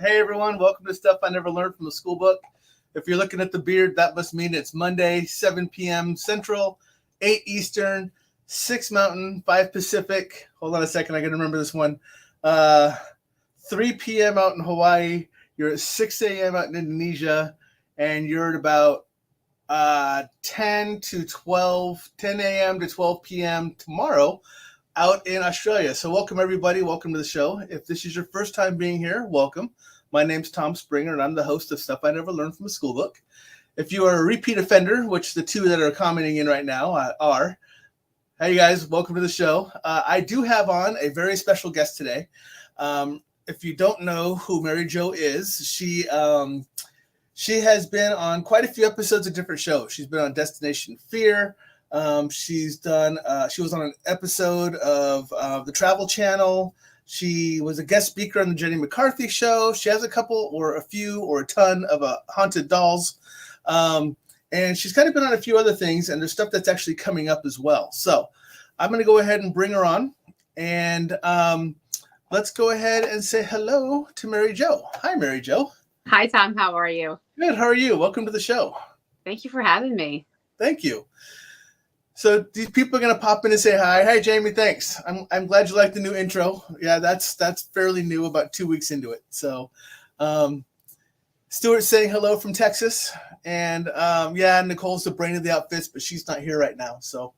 Hey everyone, welcome to Stuff I Never Learned from the Schoolbook. If you're looking at the beard, that must mean it's Monday, 7 p.m. Central, 8 Eastern, 6 Mountain, 5 Pacific. Hold on a second, I gotta remember this one. 3 p.m. out in Hawaii. You're at 6 a.m. out in Indonesia, and you're at about 10 a.m. to 12 p.m. tomorrow out in Australia. So welcome everybody. Welcome to the show. If this is your first time being here, welcome. My name's Tom Springer, and I'm the host of Stuff I Never Learned from the Schoolbook. If you are a repeat offender, which the two that are commenting in right now are, hey guys, welcome to the show. I do have on a very special guest today. If you don't know who Mary Jo is, she has been on quite a few episodes of different shows. She's been on Destination Fear. She was on an episode of the Travel Channel. She was a guest speaker on the Jenny McCarthy show. She has a couple or a few or a ton of haunted dolls. And she's kind of been on a few other things, and there's stuff that's actually coming up as well. So I'm going to go ahead and bring her on, and let's go ahead and say hello to Mary Jo. Hi, Mary Jo. Hi, Tom. How are you? Good. How are you? Welcome to the show. Thank you for having me. Thank you. So these people are going to pop in and say hi. Hi, Jamie. Thanks. I'm glad you like the new intro. Yeah, that's fairly new, about 2 weeks into it. So Stuart's saying hello from Texas. And Nicole's the brain of the outfits, but she's not here right now. So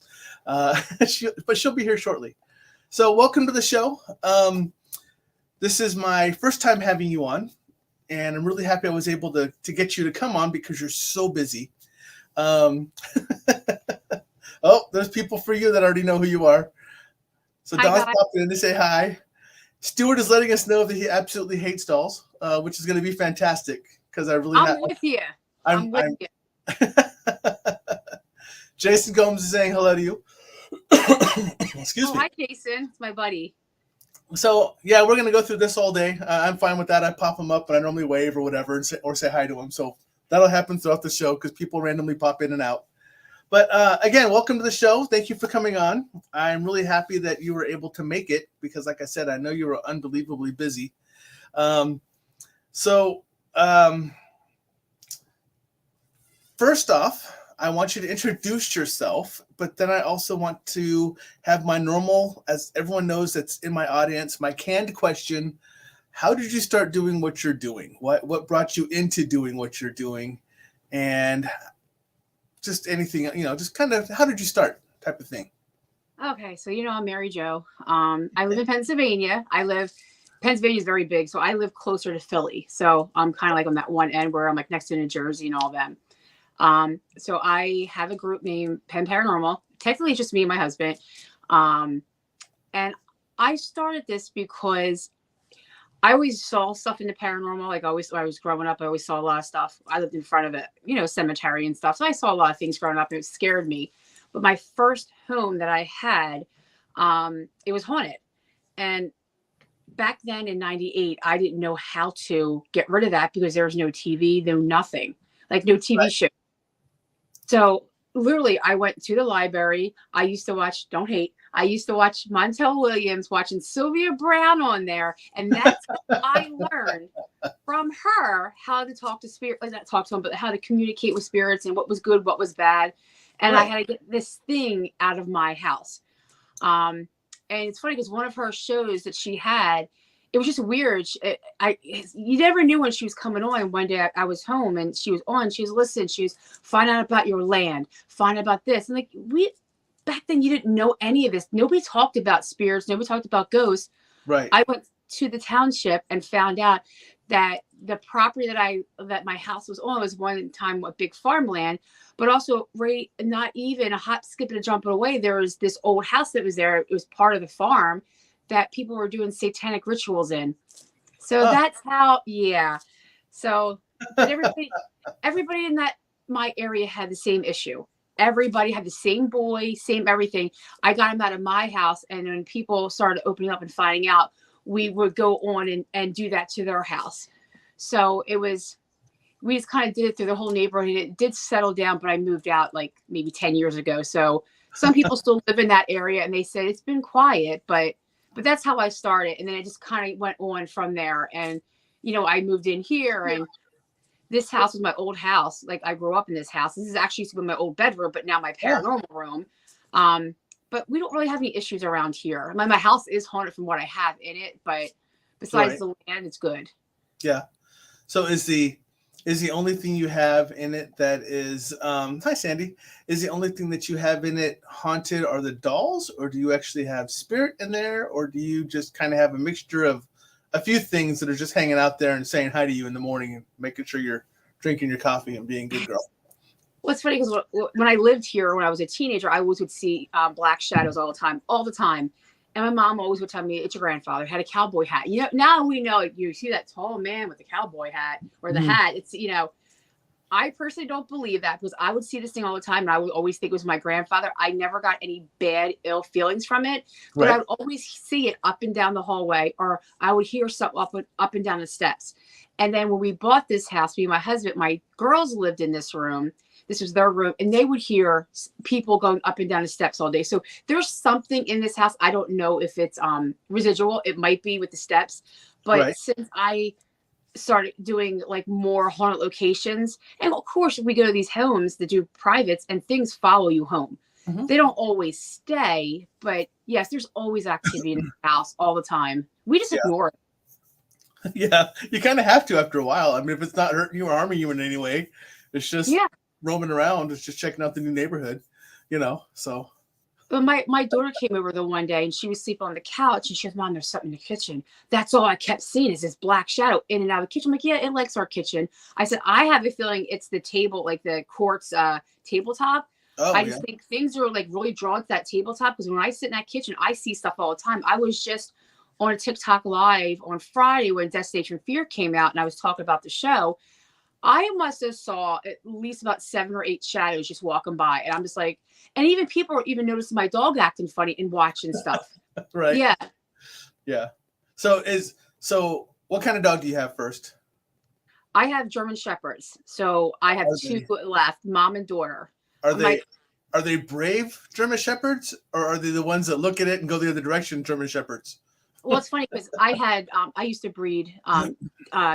she'll be here shortly. So welcome to the show. This is my first time having you on, and I'm really happy I was able to get you to come on because you're so busy. Oh, there's people for you that already know who you are. So Don's popping in to say hi. Stuart is letting us know that he absolutely hates dolls, which is going to be fantastic because I'm with you. I'm with you. Jason Gomes is saying hello to you. Excuse me. Hi, Jason. It's my buddy. So, yeah, we're going to go through this all day. I'm fine with that. I pop him up, and I normally wave or whatever or say hi to him. So that'll happen throughout the show because people randomly pop in and out. But again, welcome to the show. Thank you for coming on. I'm really happy that you were able to make it because, like I said, I know you were unbelievably busy. First off, I want you to introduce yourself, but then I also want to have my normal, as everyone knows that's in my audience, my canned question. How did you start doing what you're doing? What brought you into doing what you're doing? And just anything, just kind of, how did you start type of thing? Okay, so I'm Mary Jo. I live in Pennsylvania. Pennsylvania is very big, so I live closer to Philly. So I'm kind of like on that one end where I'm like next to New Jersey and all them. So I have a group named Penn Paranormal. Technically, it's just me and my husband. And I started this because I always saw stuff in the paranormal. Like when I was growing up, I always saw a lot of stuff. I lived in front of it, cemetery and stuff. So I saw a lot of things growing up and it scared me. But my first home that I had, it was haunted. And back then in 98, I didn't know how to get rid of that because there was no TV, no nothing, like no TV show. So literally I went to the library. I used to watch, I used to watch Montel Williams, watching Sylvia Brown on there. And that's what I learned from her, how to talk to spirits, not talk to them, but how to communicate with spirits and what was good, what was bad. And I had to get this thing out of my house. And it's funny because one of her shows that she had, it was just weird. You never knew when she was coming on. One day I was home and she was on. She was listening. She was find out about your land, find out about this. And back then you didn't know any of this. Nobody talked about spirits. Nobody talked about ghosts. Right. I went to the township and found out that the property that my house was on was one time a big farmland, but also not even a hop, skip, and a jump away. There was this old house that was there. It was part of the farm that people were doing satanic rituals in. So that's how, So everybody in my area had the same issue. Everybody had the same boy, same everything. I got him out of my house. And when people started opening up and finding out, we would go on and do that to their house. So we just kind of did it through the whole neighborhood. It did settle down, but I moved out like maybe 10 years ago. So some people still live in that area and they said it's been quiet, but that's how I started. And then it just kind of went on from there. And I moved in here, Yeah. and this house was my old house. Like, I grew up in this house. This is actually used to be my old bedroom, but now my Yeah. paranormal room. But we don't really have any issues around here. My house is haunted from what I have in it, but besides the land, it's good. Yeah. So is the only thing you have in it that is hi Sandy, is the only thing that you have in it haunted are the dolls, or do you actually have spirit in there, or do you just kind of have a mixture of a few things that are just hanging out there and saying hi to you in the morning and making sure you're drinking your coffee and being a good girl? Well, it's funny because when I lived here, when I was a teenager, I always would see black shadows all the time. And my mom always would tell me, it's your grandfather, had a cowboy hat. Now we know, you see that tall man with the cowboy hat or the hat. It's, I personally don't believe that, because I would see this thing all the time and I would always think it was my grandfather. I never got any bad, ill feelings from it, but I would always see it up and down the hallway, or I would hear something up and down the steps. And then when we bought this house, me and my husband, my girls lived in this room. This was their room, and they would hear people going up and down the steps all day. So there's something in this house. I don't know if it's residual. It might be with the steps, but since I started doing like more haunted locations, and of course we go to these homes that do privates, and things follow you home. They don't always stay, but yes, there's always activity in the house all the time. We just ignore it. Yeah, you kind of have to after a while. I mean, if it's not hurting you or harming you in any way, it's just roaming around. It's just checking out the new neighborhood, so. But my daughter came over the one day, and she was sleeping on the couch, and she goes, "Mom, there's something in the kitchen." That's all I kept seeing, is this black shadow in and out of the kitchen. I'm like, yeah, it likes our kitchen. I said, I have a feeling it's the table, like the quartz tabletop. I just think things are like really drawn to that tabletop, because when I sit in that kitchen, I see stuff all the time. I was just on a TikTok live on Friday when Destination Fear came out, and I was talking about the show. I must have saw at least about 7 or 8 shadows just walking by. And I'm just like, and even people are even noticing my dog acting funny and watching stuff. Right. Yeah. Yeah. So what kind of dog do you have first? I have German Shepherds. So I have 2 left, mom and daughter. Are they brave German Shepherds, or are they the ones that look at it and go the other direction, German Shepherds? Well, it's funny because I used to breed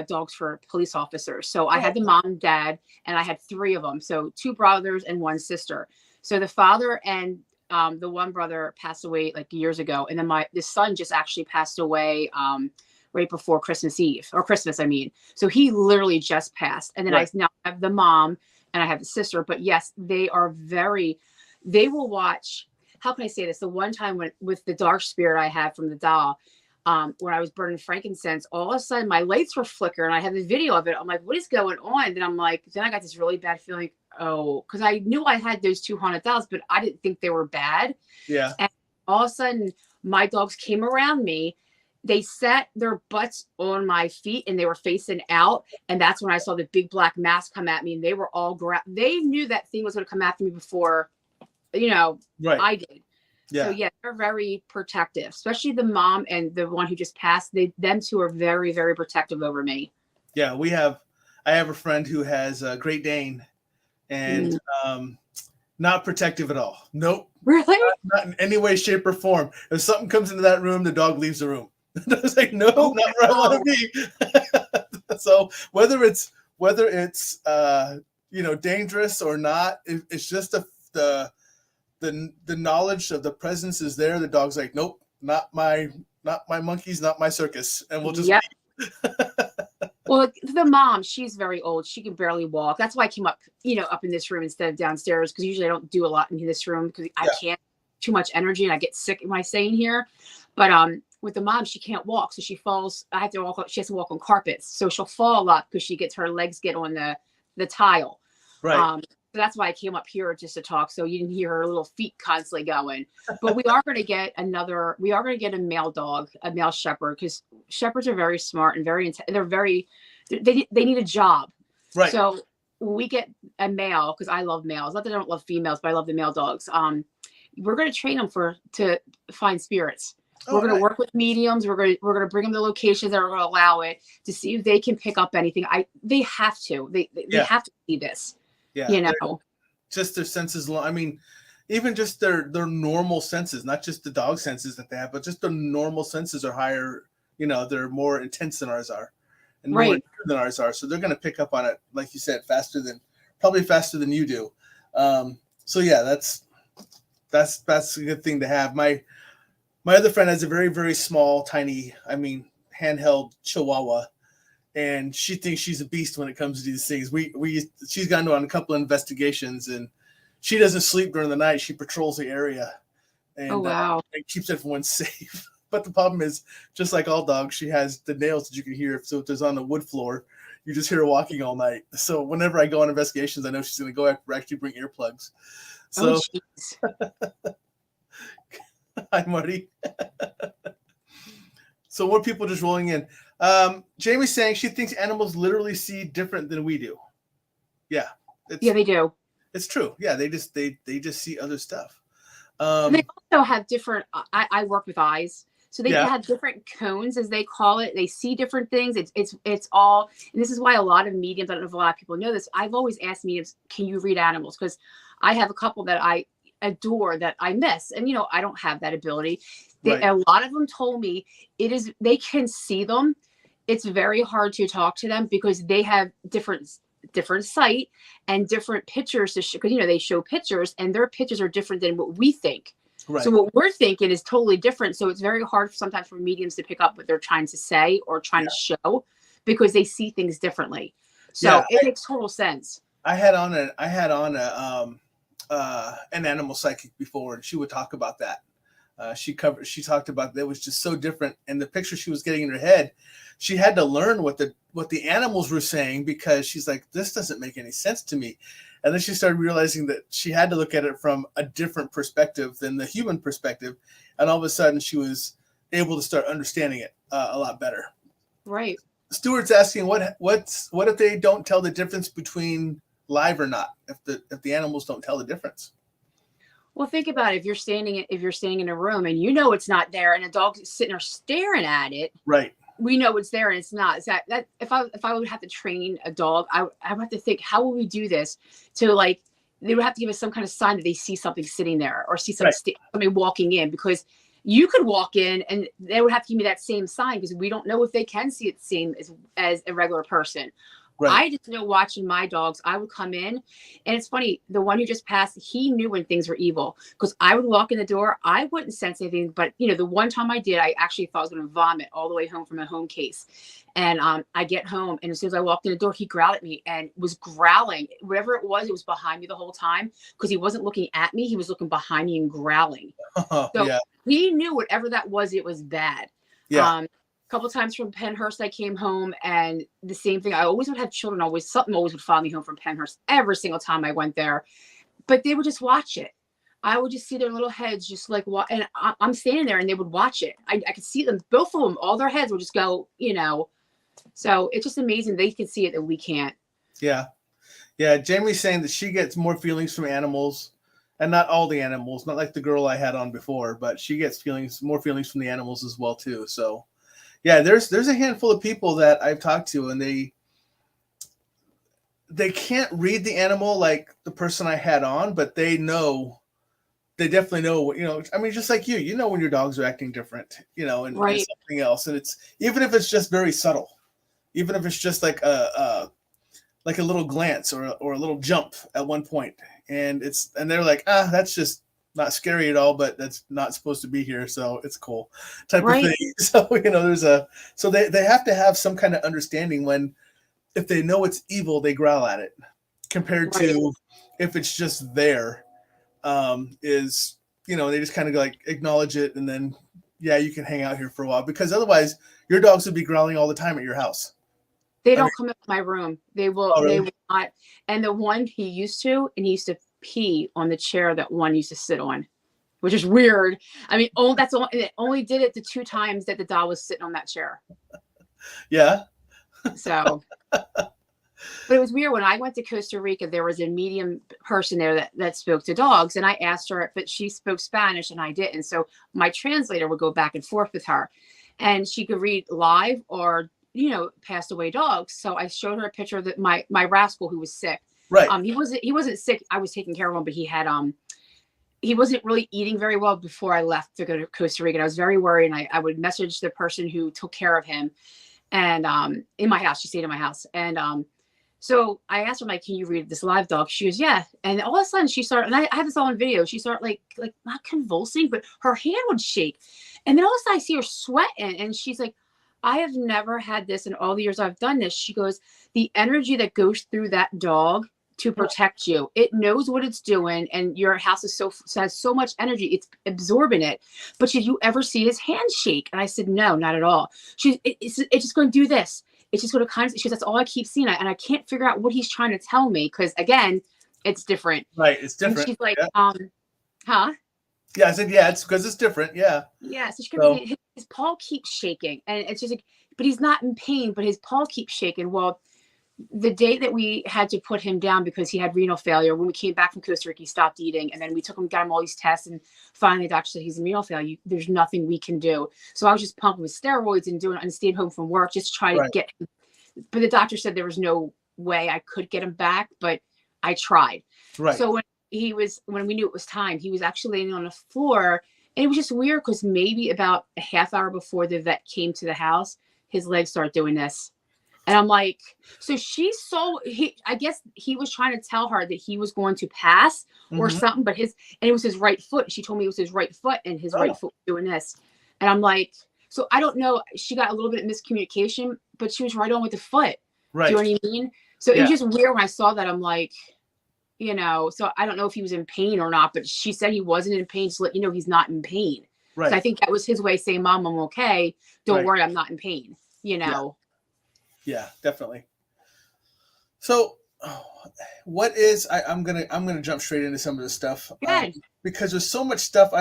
dogs for police officers. So I had the mom and dad, and I had 3 of them. So 2 brothers and 1 sister. So the father and the one brother passed away like years ago. And then the son just actually passed away right before Christmas Eve, or Christmas, I mean. So he literally just passed. And then I now have the mom and I have the sister. But yes, they will watch. How can I say this? The one time with the dark spirit I had from the doll, when I was burning frankincense, all of a sudden my lights were flickering. I have the video of it. I'm like, what is going on? Then I got this really bad feeling. Oh, because I knew I had those 2 haunted dolls, but I didn't think they were bad. Yeah. And all of a sudden my dogs came around me. They sat their butts on my feet and they were facing out. And that's when I saw the big black mask come at me, and they were all they knew that thing was going to come after me before, I did. Yeah. So yeah, they're very protective, especially the mom and the one who just passed. Them 2 are very, very protective over me. Yeah, I have a friend who has a Great Dane, and not protective at all. Nope. Really? Not in any way, shape, or form. If something comes into that room, the dog leaves the room. I was like, no, not where I want to be. So whether it's dangerous or not, it's just the knowledge of the presence is there. The dog's like, nope, not my monkeys, not my circus, and we'll just leave. Well, the mom, she's very old. She can barely walk. That's why I came up, up in this room instead of downstairs, because usually I don't do a lot in this room because I can't, too much energy, and I get sick when I stay in here. But with the mom, she can't walk, so she falls. She has to walk on carpets, so she'll fall a lot because her legs get on the tile. Right. So that's why I came up here just to talk, so you didn't hear her little feet constantly going. But we are going to get a male dog, a male shepherd, because shepherds are very smart and they need a job. Right. So when we get a male, because I love males. Not that I don't love females, but I love the male dogs. We're going to train them to find spirits. We're going to work with mediums. We're going to bring them to locations that are going to allow it, to see if they can pick up anything. They have to. They have to see this. Yeah. Just their senses. I mean, even just their normal senses, not just the dog senses that they have, but just their normal senses are higher. They're more intense than ours are. and more Right. than ours are. So they're going to pick up on it, like you said, probably faster than you do. So yeah, that's a good thing to have. My other friend has a very, very small, tiny, handheld Chihuahua, and she thinks she's a beast when it comes to these things. She's gone on a couple of investigations, and she doesn't sleep during the night. She patrols the area Oh, and wow. keeps everyone safe. But the problem is, just like all dogs, she has the nails that you can hear. So if there's on the wood floor, you just hear her walking all night. So whenever I go on investigations, I know she's going to go actually bring earplugs. Oh, So jeez. hi, Marty. So more people just rolling in. Jamie's saying she thinks animals literally see different than we do. Yeah, Yeah, they do. it's true. Yeah, they just see other stuff. They also have different. I work with eyes, so they Yeah. have different cones, as they call it. They see different things. It's all, and this is why a lot of mediums. I don't know if a lot of people know this. I've always asked mediums, "Can you read animals?" Because I have a couple that I adore that I miss, and I don't have that ability. Right. A lot of them told me they can see them. It's very hard to talk to them because they have different sight and different pictures to show, because they show pictures and their pictures are different than what we think. Right. So what we're thinking is totally different. So it's very hard sometimes for mediums to pick up what they're trying to say or trying to show, because they see things differently. So it makes total sense. I had on an animal psychic before, and she would talk about that. She talked about that was just so different, and the picture she was getting in her head, she had to learn what the animals were saying, because she's like, this doesn't make any sense to me. And then she started realizing that she had to look at it from a different perspective than the human perspective, and all of a sudden she was able to start understanding it a lot better. Right. Stuart's asking what if they don't tell the difference between live or not, if the animals don't tell the difference. Well, think about it. If you're standing in a room and it's not there, and a dog's sitting there staring at it, right? We know it's there and it's not. Is that if I would have to train a dog, I would have to think, how will we do this to, like, they would have to give us some kind of sign that they see something sitting there or see somebody walking in, because you could walk in and they would have to give me that same sign, because we don't know if they can see it the same as a regular person. Right. I just know, watching my dogs, I would come in, and it's funny, the one who just passed, he knew when things were evil, because I would walk in the door, I wouldn't sense anything, but the one time I did, I actually thought I was going to vomit all the way home from a home case. And I get home, and as soon as I walked in the door, he growled at me and was growling. Whatever it was behind me the whole time, because he wasn't looking at me, he was looking behind me and growling. So he knew whatever that was, it was bad. Yeah. Couple times from Pennhurst, I came home, and the same thing. I always would have children. Something always would follow me home from Pennhurst every single time I went there, but they would just watch it. I would just see their little heads just like and I'm standing there, and they would watch it. I could see them, both of them, all their heads would just go, So it's just amazing they can see it that we can't. Yeah. Jamie's saying that she gets more feelings from animals, and not all the animals, not like the girl I had on before, but she gets more feelings from the animals as well too. So. Yeah, there's a handful of people that I've talked to, and they can't read the animal like the person I had on, but they definitely know, just like you when your dogs are acting different, and something else. And it's, even if it's just very subtle, even if it's just like a little glance or a little jump at one point, and they're like, that's just not scary at all, but that's not supposed to be here, so it's cool type of thing. So so they have to have some kind of understanding when, if they know it's evil, they growl at it, compared to if it's just there, they just kind of like acknowledge it, and then you can hang out here for a while, because otherwise your dogs would be growling all the time at your house. They don't come into my room. They will. Oh, really? They will not. And the one he used to pee on the chair that one used to sit on, which is weird. It only did it the 2 times that the dog was sitting on that chair. Yeah. So, but it was weird. When I went to Costa Rica, there was a medium person there that spoke to dogs, and I asked her if she spoke Spanish, and I didn't. So my translator would go back and forth with her, and she could read live or passed away dogs. So I showed her a picture of my rascal who was sick. Right. He wasn't sick. I was taking care of him, but he had he wasn't really eating very well before I left to go to Costa Rica. And I was very worried, and I would message the person who took care of him, and in my house. She stayed in my house, and so I asked her, I'm like, can you read this live dog? She goes, yeah. And all of a sudden she started, and I had this all on video. She started like not convulsing, but her hand would shake. And then all of a sudden I see her sweating. And she's like, I have never had this in all the years I've done this. She goes, the energy that goes through that dog to protect you, it knows what it's doing. And your house is has so much energy, it's absorbing it. But did you ever see his hand shake? And I said, no, not at all. It's just going to do this. It's just going to kind of, that's all I keep seeing. And I can't figure out what he's trying to tell me. Cause again, it's different. Right. It's different. And she's like, yeah. Huh? Yeah. I said, yeah, it's because it's different. Yeah. Yeah. So she could be, his paw keeps shaking, and it's just like, but he's not in pain, but his paw keeps shaking. Well, the day that we had to put him down because he had renal failure, when we came back from Costa Rica, he stopped eating. And then we took him, got him all these tests. And finally the doctor said he's in renal failure. There's nothing we can do. So I was just pumping with steroids and stayed home from work, just to try to get him. But the doctor said there was no way I could get him back, but I tried. Right. So when we knew it was time, he was actually laying on the floor. And it was just weird because maybe about a half hour before the vet came to the house, his legs started doing this. And I'm like, so I guess he was trying to tell her that he was going to pass or something, but it was his right foot. She told me it was his right foot, and his right foot was doing this. And I'm like, so I don't know. She got a little bit of miscommunication, but she was right on with the foot. Right. Do you know what I mean? So it was just weird when I saw that. I'm like, so I don't know if he was in pain or not, but she said he wasn't in pain. So let you know he's not in pain. Right. So I think that was his way of saying, Mom, I'm okay. Don't worry, I'm not in pain. Yeah, definitely. So what is I'm gonna jump straight into some of this stuff because there's so much stuff.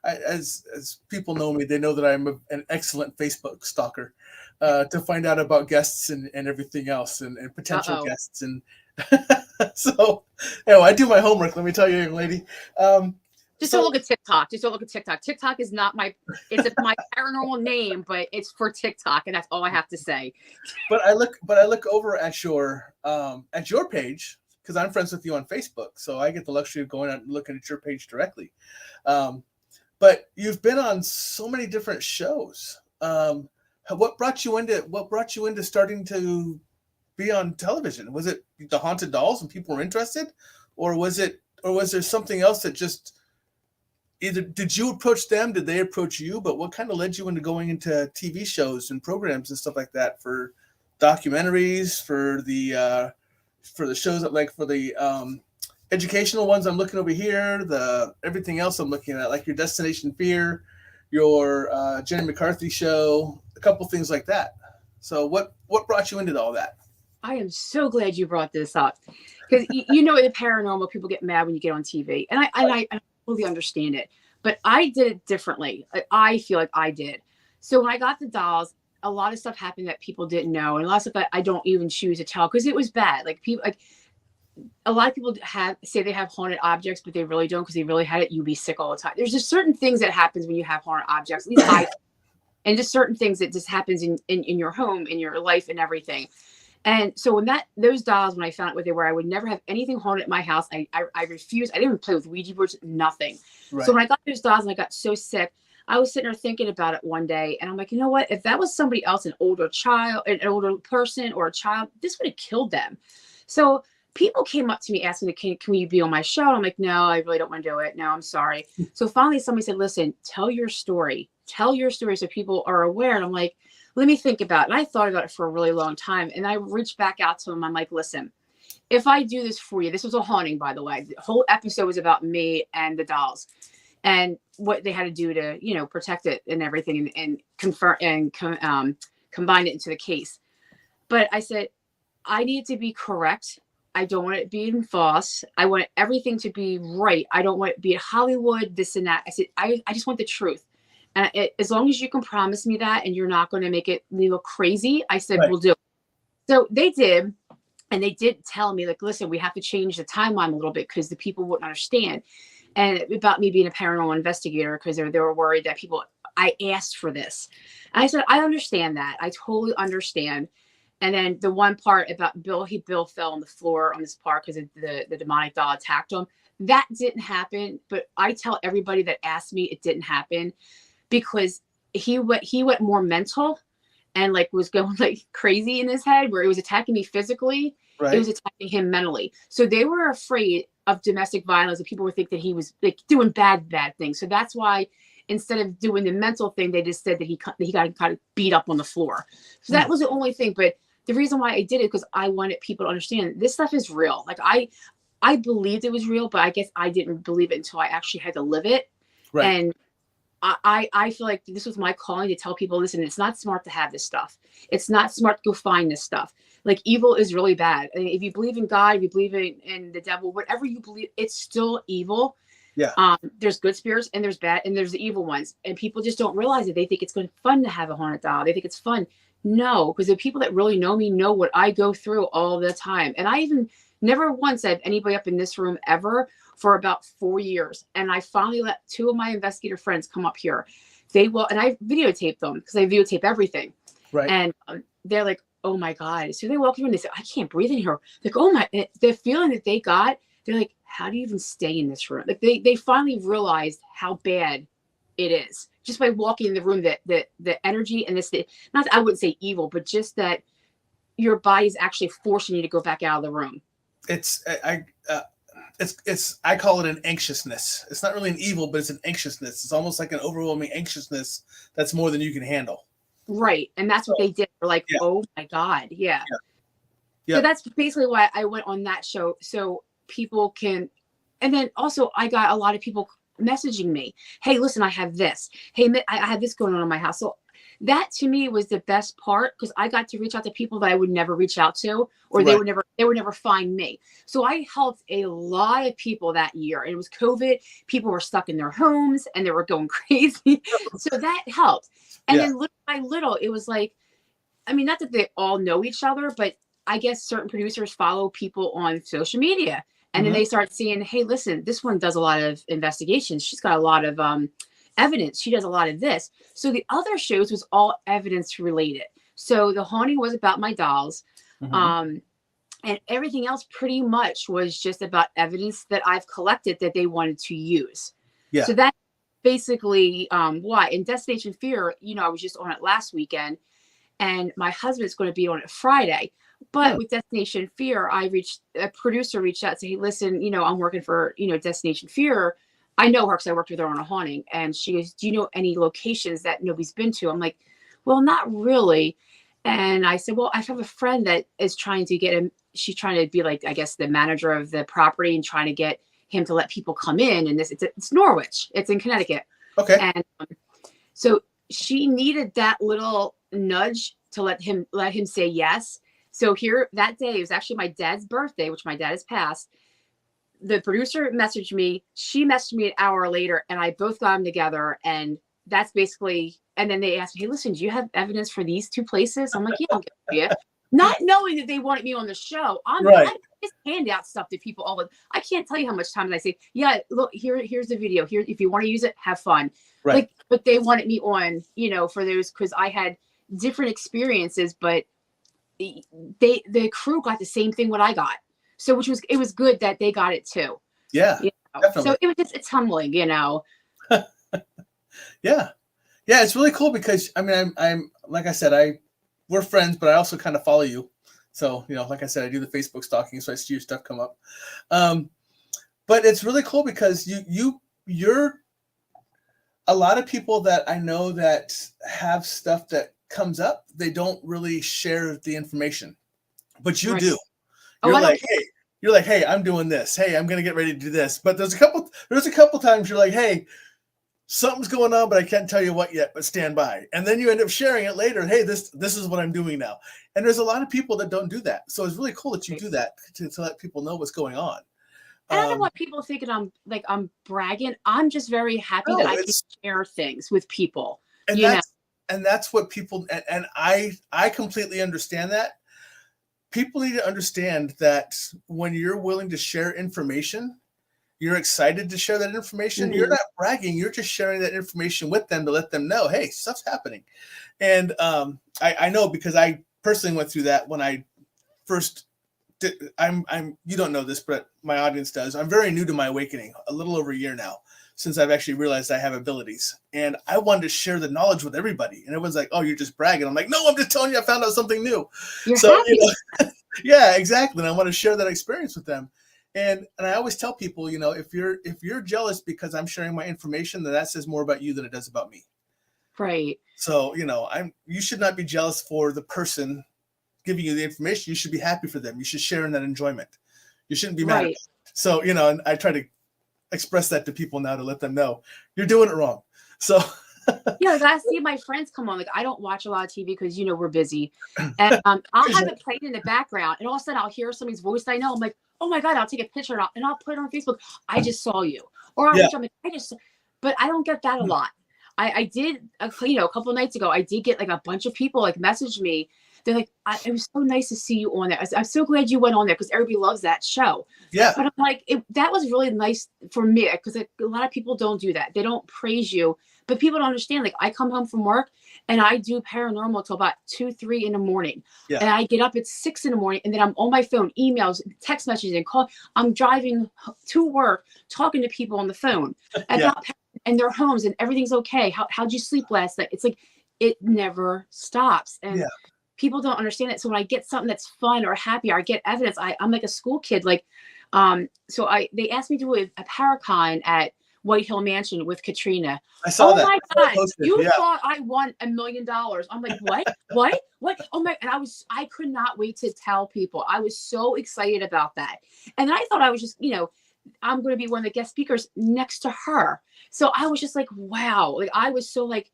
As people know me, they know that I'm an excellent Facebook stalker to find out about guests and everything else and potential guests, and so I do my homework. Let me tell you, young lady. Just don't look at TikTok. Just don't look at TikTok. TikTok is not it's my paranormal name, but it's for TikTok, and that's all I have to say. But I look over at your page because I'm friends with you on Facebook, so I get the luxury of going out and looking at your page directly. But you've been on so many different shows. What brought you into starting to be on television? Was it the Haunted Dolls and people were interested, or was there something else that just either did you approach them? Did they approach you? But what kind of led you into going into TV shows and programs and stuff like that, for documentaries, for the shows that, like, for the educational ones I'm looking over here, the everything else I'm looking at, like your Destination Fear, your Jenny McCarthy show, a couple things like that. So what brought you into all that? I am so glad you brought this up, because the paranormal, people get mad when you get on TV, and I totally understand it, but I did it differently. I feel like I did. So when I got the dolls, a lot of stuff happened that people didn't know, and a lot of stuff I don't even choose to tell because it was bad. Like a lot of people say they have haunted objects, but they really don't, because they really had it. You'd be sick all the time. There's just certain things that happens when you have haunted objects, at least and just certain things that just happens in your home, in your life, and everything. And so when those dolls, when I found out what they were, I would never have anything haunted at my house. I refused. I didn't even play with Ouija boards, nothing. Right. So when I got those dolls and I got so sick, I was sitting there thinking about it one day, and I'm like, you know what? If that was somebody else, an older person or a child, this would have killed them. So people came up to me asking, can you be on my show? I'm like, no, I really don't want to do it. No, I'm sorry. So finally somebody said, listen, tell your story so people are aware. And I'm like, let me think about it. And I thought about it for a really long time. And I reached back out to him. I'm like, listen, if I do this for you, this was a haunting, by the way. The whole episode was about me and the dolls and what they had to do to, protect it and everything, and confirm and combine it into the case. But I said, I need to be correct. I don't want it being false. I want everything to be right. I don't want it to be Hollywood, this and that. I said, I just want the truth. And as long as you can promise me that, and you're not going to make it look crazy, I said, right. We'll do it. So they did. And they did tell me, like, listen, we have to change the timeline a little bit because the people wouldn't understand. And about me being a paranormal investigator, because they were worried that I asked for this. And I said, I understand that. I totally understand. And then the one part about Bill fell on the floor on this part because the demonic doll attacked him. That didn't happen. But I tell everybody that asked me, it didn't happen, because he went more mental. and like was going like crazy in his head where it was attacking me physically. Right. It was attacking him mentally. So they were afraid of domestic violence, and people would think that he was like doing bad things. So that's why instead of doing the mental thing, they just said that he got kind of beat up on the floor. So that was the only thing. But the reason why I did it because I wanted people to understand this stuff is real. Like I believed it was real, but I guess I didn't believe it until I actually had to live it. Right. And I feel like this was my calling to tell people, listen, it's not smart to have this stuff. It's not smart to go find this stuff. Like evil is really bad. I mean, if you believe in God, if you believe in the devil, whatever you believe, it's still evil. Yeah. There's good spirits and there's bad and there's the evil ones. And people just don't realize it. They think it's fun to have a haunted doll. They think it's fun. No, because the people that really know me know what I go through all the time. And I even never once had anybody up in this room ever for about 4 years. And I finally let 2 of my investigator friends come up here. And I videotaped them because I videotape everything. Right. And they're like, oh my God. So they walk in and they say, I can't breathe in here. Like, oh my, the feeling that they got, they're like, how do you even stay in this room? Like they finally realized how bad it is just by walking in the room, that the energy and this, not that I wouldn't say evil, but just that your body's actually forcing you to go back out of the room. I call it an anxiousness. It's not really an evil, but it's an anxiousness. It's almost like an overwhelming anxiousness that's more than you can handle. Right. And that's what they did. They're like, oh my God. Yeah. So that's basically why I went on that show. So people can, and then also I got a lot of people messaging me, hey, listen, I have this. Hey, I have this going on in my house. So that to me was the best part because I got to reach out to people that I would never reach out to, or they would never find me. So I helped a lot of people that year. And it was COVID. People were stuck in their homes and they were going crazy. So that helped. And then little by little, it was like, I mean, not that they all know each other, but I guess certain producers follow people on social media. And then they start seeing, hey, listen, this one does a lot of investigations. She's got a lot of evidence. She does a lot of this. So the other shows was all evidence related. So the haunting was about my dolls. And everything else pretty much was just about evidence that I've collected that they wanted to use. Yeah. So that's basically why. In Destination Fear, I was just on it last weekend and my husband's going to be on it Friday. But with Destination Fear, a producer reached out and said, hey, listen, I'm working for, Destination Fear. I know her because I worked with her on a haunting. And she goes, do you know any locations that nobody's been to? I'm like, well, not really. And I said, well, I have a friend that is trying to get him. She's trying to be like, I guess, the manager of the property and trying to get him to let people come in. And it's Norwich. It's in Connecticut. Okay. And so she needed that little nudge to let him say yes. So here that day, it was actually my dad's birthday, which my dad has passed. The producer messaged me. She messaged me an hour later, and I both got them together. And that's basically. And then they asked me, "Hey, listen, do you have evidence for these 2 places?" I'm like, "Yeah, I'll give it to you." Not knowing that they wanted me on the show. I just hand out stuff to people all the. I can't tell you how much time I say, "Yeah, look, here's the video. Here, if you want to use it, have fun." Right. Like, but they wanted me on, for those because I had different experiences, but. The crew got the same thing what I got, so it was good that they got it too. Yeah, definitely. So it was it's humbling, Yeah, it's really cool because I mean I'm like I said we're friends, but I also kind of follow you, so like I said I do the Facebook stalking, so I see your stuff come up. But it's really cool because you're a lot of people that I know that have stuff that comes up, they don't really share the information, but you do. You're like, hey, I'm doing this. Hey, I'm gonna get ready to do this. But there's a couple times you're like, hey, something's going on, but I can't tell you what yet. But stand by, and then you end up sharing it later. Hey, this is what I'm doing now. And there's a lot of people that don't do that, so it's really cool that you do that to let people know what's going on. And I don't want people thinking I'm bragging. I'm just very happy that I can share things with people. And that's what people, and I completely understand that. People need to understand that when you're willing to share information, you're excited to share that information. You're not bragging. You're just sharing that information with them to let them know, hey, stuff's happening. And I know because I personally went through that when I first did. You don't know this, but my audience does. I'm very new to my awakening, a little over a year now. since I've actually realized I have abilities. And I wanted to share the knowledge with everybody. And everyone's like, oh, you're just bragging. I'm like, no, I'm just telling you I found out something new. You're So, happy. yeah, exactly. And I want to share that experience with them. And I always tell people, if you're jealous because I'm sharing my information, then that says more about you than it does about me. Right. So, you should not be jealous for the person giving you the information. You should be happy for them. You should share in that enjoyment. You shouldn't be mad. Right. So, and I try to express that to people now to let them know you're doing it wrong. So yeah, like I see my friends come on. Like I don't watch a lot of TV because we're busy, and I'll have it played in the background, and all of a sudden I'll hear somebody's voice that I know. I'm like, oh my god! I'll take a picture and I'll put it on Facebook. I just saw you, or I'm like, but I don't get that a lot. I did, a couple of nights ago, I did get like a bunch of people like message me. They're like, it was so nice to see you on there. I'm so glad you went on there because everybody loves that show. Yeah. But I'm like, that was really nice for me because a lot of people don't do that. They don't praise you, but people don't understand. Like I come home from work and I do paranormal till about 2, 3 in the morning. Yeah. And I get up at 6 in the morning and then I'm on my phone, emails, text messages, and call. I'm driving to work, talking to people on the phone about and their homes and everything's okay. How'd you sleep last night? It's like, it never stops. And people don't understand it. So when I get something that's fun or happy, or I get evidence, I'm like a school kid. Like, so they asked me to do a Paracon at White Hill Mansion with Katrina. I saw that. Oh my God. You thought I won $1 million. I'm like, what? Oh my, and I could not wait to tell people. I was so excited about that. And then I thought I was just, I'm going to be one of the guest speakers next to her. So I was just like, wow. Like I was so like,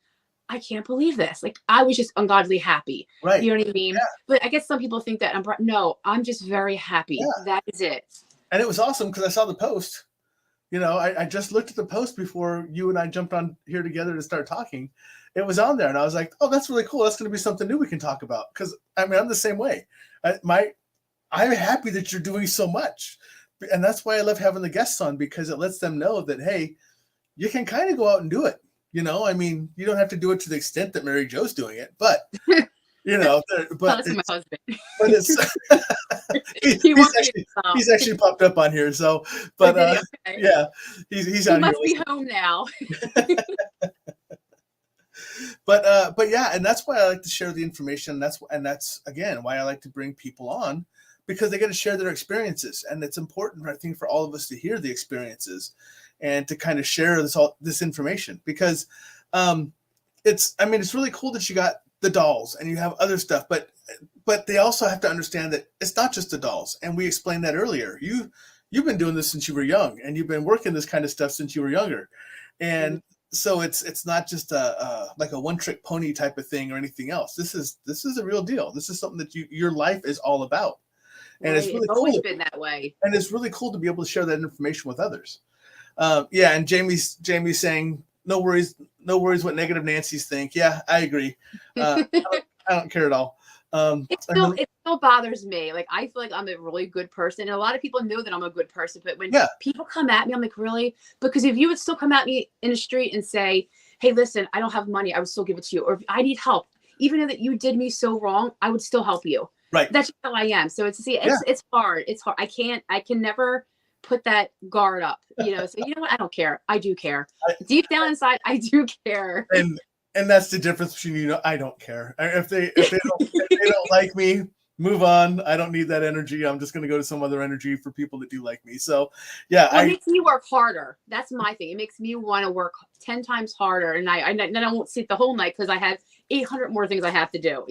I can't believe this. Like I was just ungodly happy. Right. You know what I mean? Yeah. But I guess some people think that I'm just very happy. Yeah. That is it. And it was awesome because I saw the post. I just looked at the post before you and I jumped on here together to start talking. It was on there and I was like, oh, that's really cool. That's going to be something new we can talk about. Because I'm the same way. I'm happy that you're doing so much. And that's why I love having the guests on, because it lets them know that, hey, you can kind of go out and do it. You don't have to do it to the extent that Mary Jo's doing it, but but my husband. But it's he's actually popped up on here. So, but okay. Yeah, he's out here. Must be home now. But yeah, and that's why I like to share the information. That's again why I like to bring people on, because they get to share their experiences, and it's important, I think, for all of us to hear the experiences and to kind of share this information, because it's really cool that you got the dolls and you have other stuff, but they also have to understand that it's not just the dolls. And we explained that earlier. You've been doing this since you were young, and you've been working this kind of stuff since you were younger. And so it's not just like a one-trick pony type of thing or anything else. This is a real deal. This is something that your life is all about. And right. It's really always cool. Been that way. And it's really cool to be able to share that information with others. And Jamie's saying, no worries what negative Nancy's think. Yeah, I agree. I don't care at all. It still bothers me. Like I feel like I'm a really good person, and a lot of people know that I'm a good person. But when people come at me, I'm like, really? Because if you would still come at me in the street and say, hey, listen, I don't have money, I would still give it to you. Or if I need help, even though that you did me so wrong, I would still help you. Right. That's just how I am. So it's hard. It's hard. I can never put that guard up, so you know what? I don't care. I do care. Deep down inside, I do care. And that's the difference between, I don't care. If they don't like me, move on. I don't need that energy. I'm just going to go to some other energy for people that do like me. So yeah. It makes me work harder. That's my thing. It makes me want to work 10 times harder. And I won't sleep the whole night because I have 800 more things I have to do,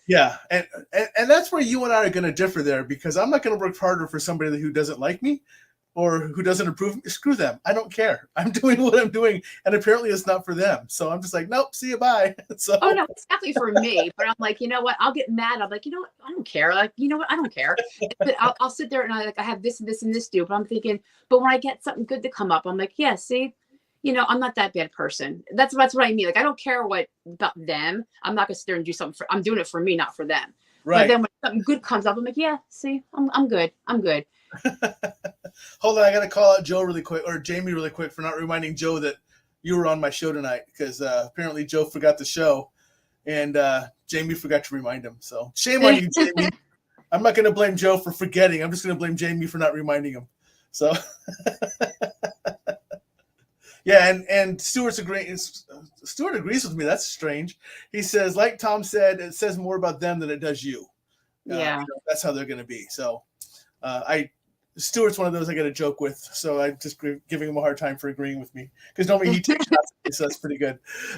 Yeah. And that's where you and I are going to differ there, because I'm not going to work harder for somebody who doesn't like me or who doesn't approve. Screw them. I don't care. I'm doing what I'm doing. And apparently it's not for them. So I'm just like, nope, see you, bye. So. Oh, no, it's definitely for me. But I'm like, you know what? I'll get mad. I'm like, you know what? I don't care. Like, you know what? I don't care. But I'll sit there and I have this and this and this due. But I'm thinking, but when I get something good to come up, I'm like, yeah, see, I'm not that bad person. That's what I mean. Like, I don't care about them. I'm not going to sit there and do something I'm doing it for me, not for them. Right. But then when something good comes up, I'm like, yeah, see, I'm good. I'm good. Hold on, I gotta call out Joe really quick, or Jamie really quick, for not reminding Joe that you were on my show tonight, because apparently Joe forgot the show, and Jamie forgot to remind him. So shame on you, Jamie. I'm not gonna blame Joe for forgetting. I'm just gonna blame Jamie for not reminding him. So Yeah, and Stuart agrees with me. That's strange. He says, like Tom said, it says more about them than it does you. Yeah. That's how they're going to be. So, Stuart's one of those I got to joke with. So I'm just giving him a hard time for agreeing with me because normally he takes shots at me, so that's pretty good.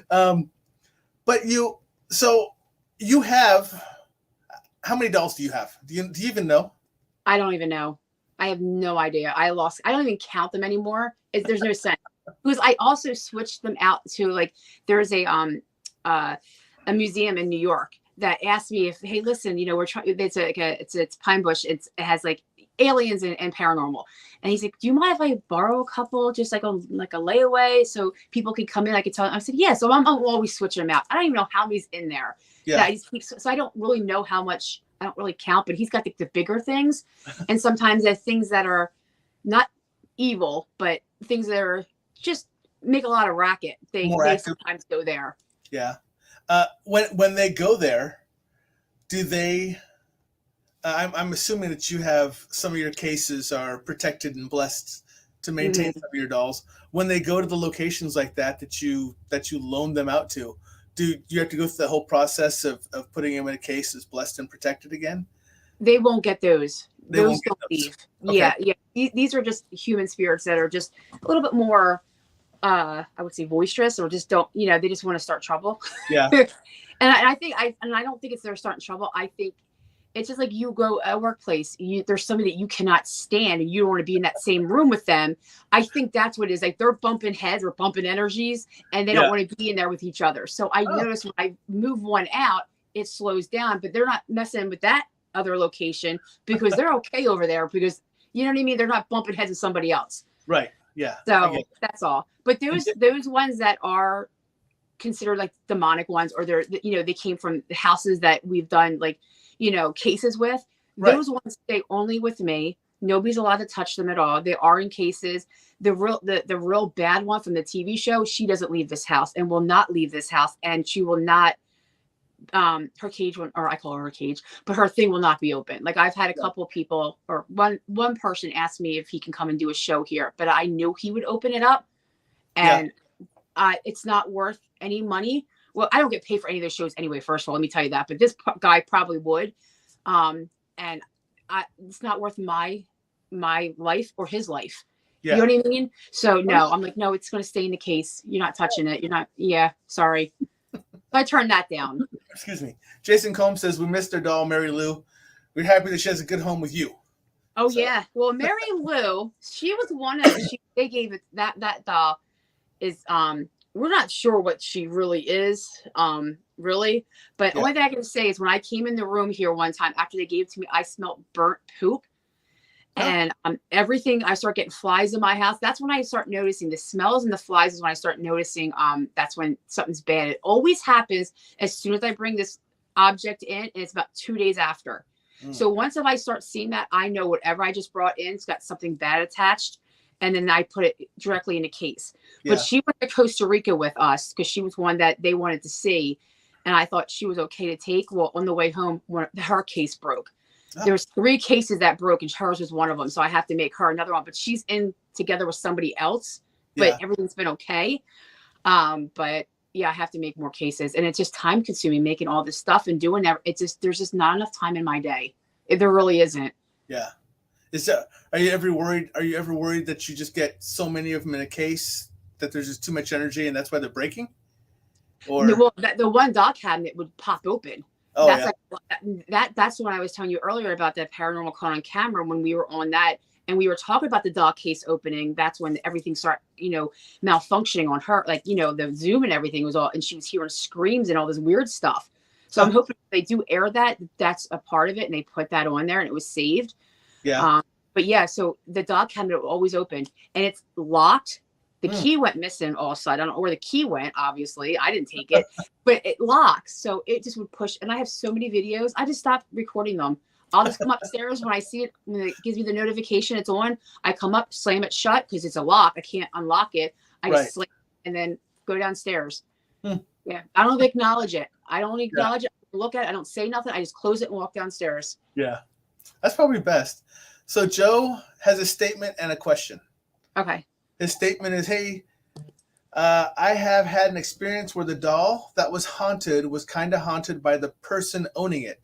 But you have, how many dolls do you have? Do you even know? I don't even know. I have no idea. I don't even count them anymore. There's no sense. Because I also switched them out to, like, there's a museum in New York that asked me if, hey, listen, we're trying, it's Pine Bush. It has like aliens and paranormal. And he's like, do you mind if I borrow a couple, just like a layaway, so people can come in? I could tell. I said, yeah. So I'm always switching them out. I don't even know how many's in there. Yeah. So I don't really know how much. I don't really count, but he's got the bigger things, and sometimes there's things that are not evil, but things that are just make a lot of racket. They sometimes go there. Yeah. When they go there, do they? I'm assuming that you have some of your cases are protected and blessed to maintain some of your dolls. When they go to the locations like that you loan them out to, do you have to go through the whole process of putting them in a case as blessed and protected again? They won't get those. Those don't leave. Okay. Yeah. These are just human spirits that are just a little bit more, I would say, boisterous, or just don't, they just want to start trouble. Yeah. And I don't think it's they're starting trouble. I think it's just like you go a workplace, there's somebody that you cannot stand and you don't want to be in that same room with them. I think that's what it is. Like, they're bumping heads or bumping energies, and they don't want to be in there with each other. So I noticed when I move one out, it slows down, but they're not messing with that other location because they're okay over there, because you know what I mean? They're not bumping heads with somebody else. Right. Yeah. So that's all. But those ones that are considered like demonic ones, or they came from the houses that we've done, like, cases with, those ones stay only with me. Nobody's allowed to touch them at all. They are in cases. The real bad one from the TV show, she doesn't leave this house and will not leave this house, and she will not, her cage, or I call her a cage, but her thing will not be open. Like, I've had a couple of people, or one person asked me if he can come and do a show here, but I knew he would open it up, and it's not worth any money. Well, I don't get paid for any of those shows anyway, first of all, let me tell you that. But this guy probably would. And it's not worth my life or his life. Yeah. You know what I mean? So no, I'm like, no, it's going to stay in the case. You're not touching it. You're not. Yeah, sorry. I turned that down. Excuse me. Jason Combs says, we missed our doll, Mary Lou. We're happy that she has a good home with you. Oh, so. Yeah. Well, Mary Lou, she was one of, they gave it, that doll is, we're not sure what she really is, really. But only thing I can say is when I came in the room here one time after they gave it to me, I smelled burnt poop. And everything, I start getting flies in my house. That's when I start noticing the smells and the flies is when I start noticing that's when something's bad. It always happens as soon as I bring this object in, and it's about 2 days after. So once if I start seeing that, I know whatever I just brought in, it's got something bad attached. And then I put it directly in a case. Yeah. But she went to Costa Rica with us because she was one that they wanted to see. And I thought she was okay to take. Well, on the way home, her case broke. There was 3 cases that broke, and hers was one of them. So I have to make her another one. But she's in together with somebody else. But everything's been okay. But yeah, I have to make more cases. And it's just time consuming making all this stuff and doing that. There's just not enough time in my day. There really isn't. Yeah. Are you ever worried that you just get so many of them in a case that there's just too much energy and that's why they're breaking? Or well, the one doll cabinet would pop open. Oh, that's when I was telling you earlier about that paranormal caught on camera when we were on that and we were talking about the doll case opening. That's when everything started, malfunctioning on her. Like, the Zoom and everything was all, and she was hearing screams and all this weird stuff. So I'm hoping if they do air that, that's a part of it, and they put that on there and it was saved. Yeah. But yeah, so the dog cabinet will always open and it's locked. The key went missing also. I don't know where the key went. Obviously, I didn't take it, but it locks. So it just would push. And I have so many videos. I just stopped recording them. I'll just come upstairs when I see it. When it gives me the notification it's on, I come up, slam it shut because it's a lock. I can't unlock it. I just slam it and then go downstairs. Yeah. I don't acknowledge it. I don't acknowledge it. I look at it. I don't say nothing. I just close it and walk downstairs. Yeah. That's probably best. So Joe has a statement and a question. Okay. His statement is, hey, I have had an experience where the doll that was haunted was kind of haunted by the person owning it.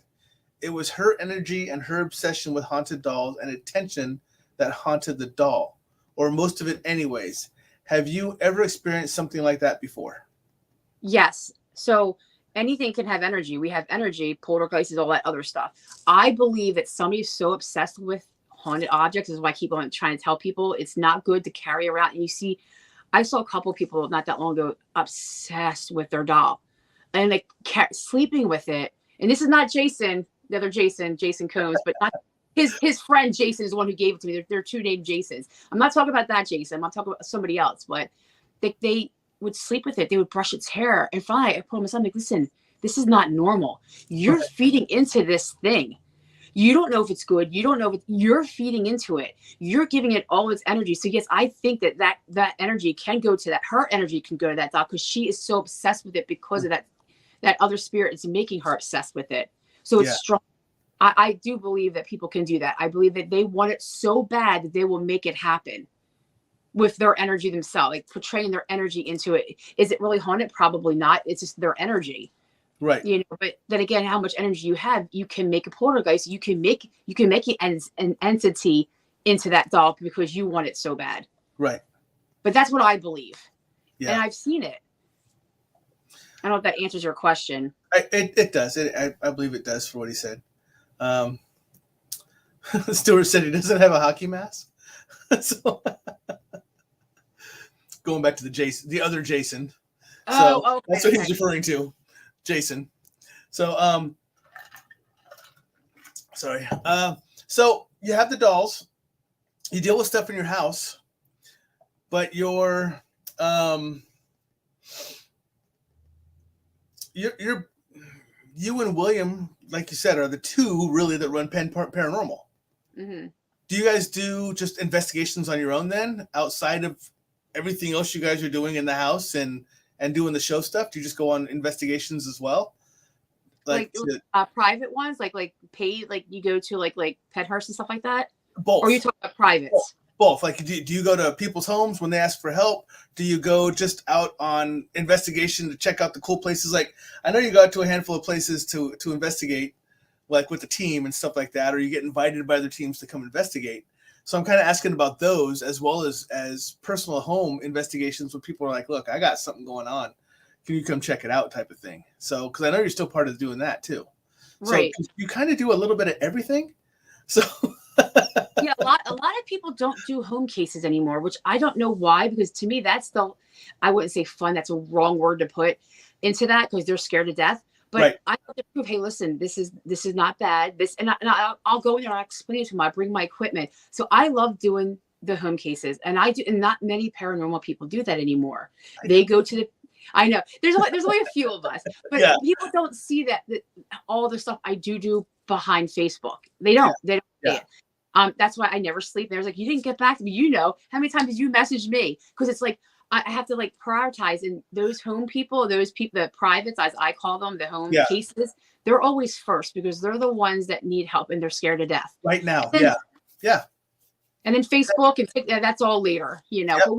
It was her energy and her obsession with haunted dolls and attention that haunted the doll, or most of it, anyways. Have you ever experienced something like that before? Yes. So anything can have energy. We have energy, poltergeists, all that other stuff. I believe that somebody's so obsessed with haunted objects. This is why I keep on trying to tell people it's not good to carry around. And you see, I saw a couple of people not that long ago obsessed with their doll and like sleeping with it. And this is not Jason, the other Jason Combs, but not his friend Jason is the one who gave it to me. There are two named Jasons. I'm not talking about that Jason. I'm talking about somebody else. But they would sleep with it. They would brush its hair. And finally, I told myself, like, listen, this is not normal. You're feeding into this thing. You don't know if it's good. You don't know if you're feeding into it. You're giving it all its energy. So yes, I think that energy can go to that. Her energy can go to that doll because she is so obsessed with it because of that other spirit is making her obsessed with it. So it's strong. I do believe that people can do that. I believe that they want it so bad that they will make it happen with their energy themselves, like portraying their energy into it. Is it really haunted? Probably not. It's just their energy. Right. You know, but then again, how much energy you have, you can make a poltergeist. You can make it as an entity into that doll because you want it so bad. Right. But that's what I believe. Yeah. And I've seen it. I don't know if that answers your question. It does. I believe it does for what he said. Stuart said he doesn't have a hockey mask. So going back to the other Jason. So okay. That's what he's referring to. Jason. So sorry. So you have the dolls. You deal with stuff in your house, but you and William, like you said, are the two really that run Penn Paranormal. Mm-hmm. Do you guys do just investigations on your own then, outside of everything else you guys are doing in the house and doing the show stuff? Do you just go on investigations as well? Like private ones, like paid, like you go to like Pethurst and stuff like that? Both. Or you talk about privates? Both. Like, do you go to people's homes when they ask for help? Do you go just out on investigation to check out the cool places? Like, I know you go out to a handful of places to investigate, like with the team and stuff like that, or you get invited by other teams to come investigate. So I'm kind of asking about those as well as personal home investigations when people are like, look, I got something going on. Can you come check it out type of thing? So, because I know you're still part of doing that too. Right. So you kind of do a little bit of everything. So yeah, a lot of people don't do home cases anymore, which I don't know why, because to me that's I wouldn't say fun, that's a wrong word to put into that because they're scared to death. But right. I have to prove, hey, listen, this is not bad. I'll go in there and I'll explain it to them. I bring my equipment. So I love doing the home cases, and I do, and not many paranormal people do that anymore. They go to the. I know there's only a few of us, but people don't see that all the stuff I do behind Facebook. They don't. They don't see it. That's why I never sleep. There's like, you didn't get back to me. You know, how many times did you message me? Because it's like, I have to like prioritize, and those home people, the privates, as I call them, the home cases, they're always first because they're the ones that need help and they're scared to death. Right now. Yeah. And then Facebook and that's all later, you know, but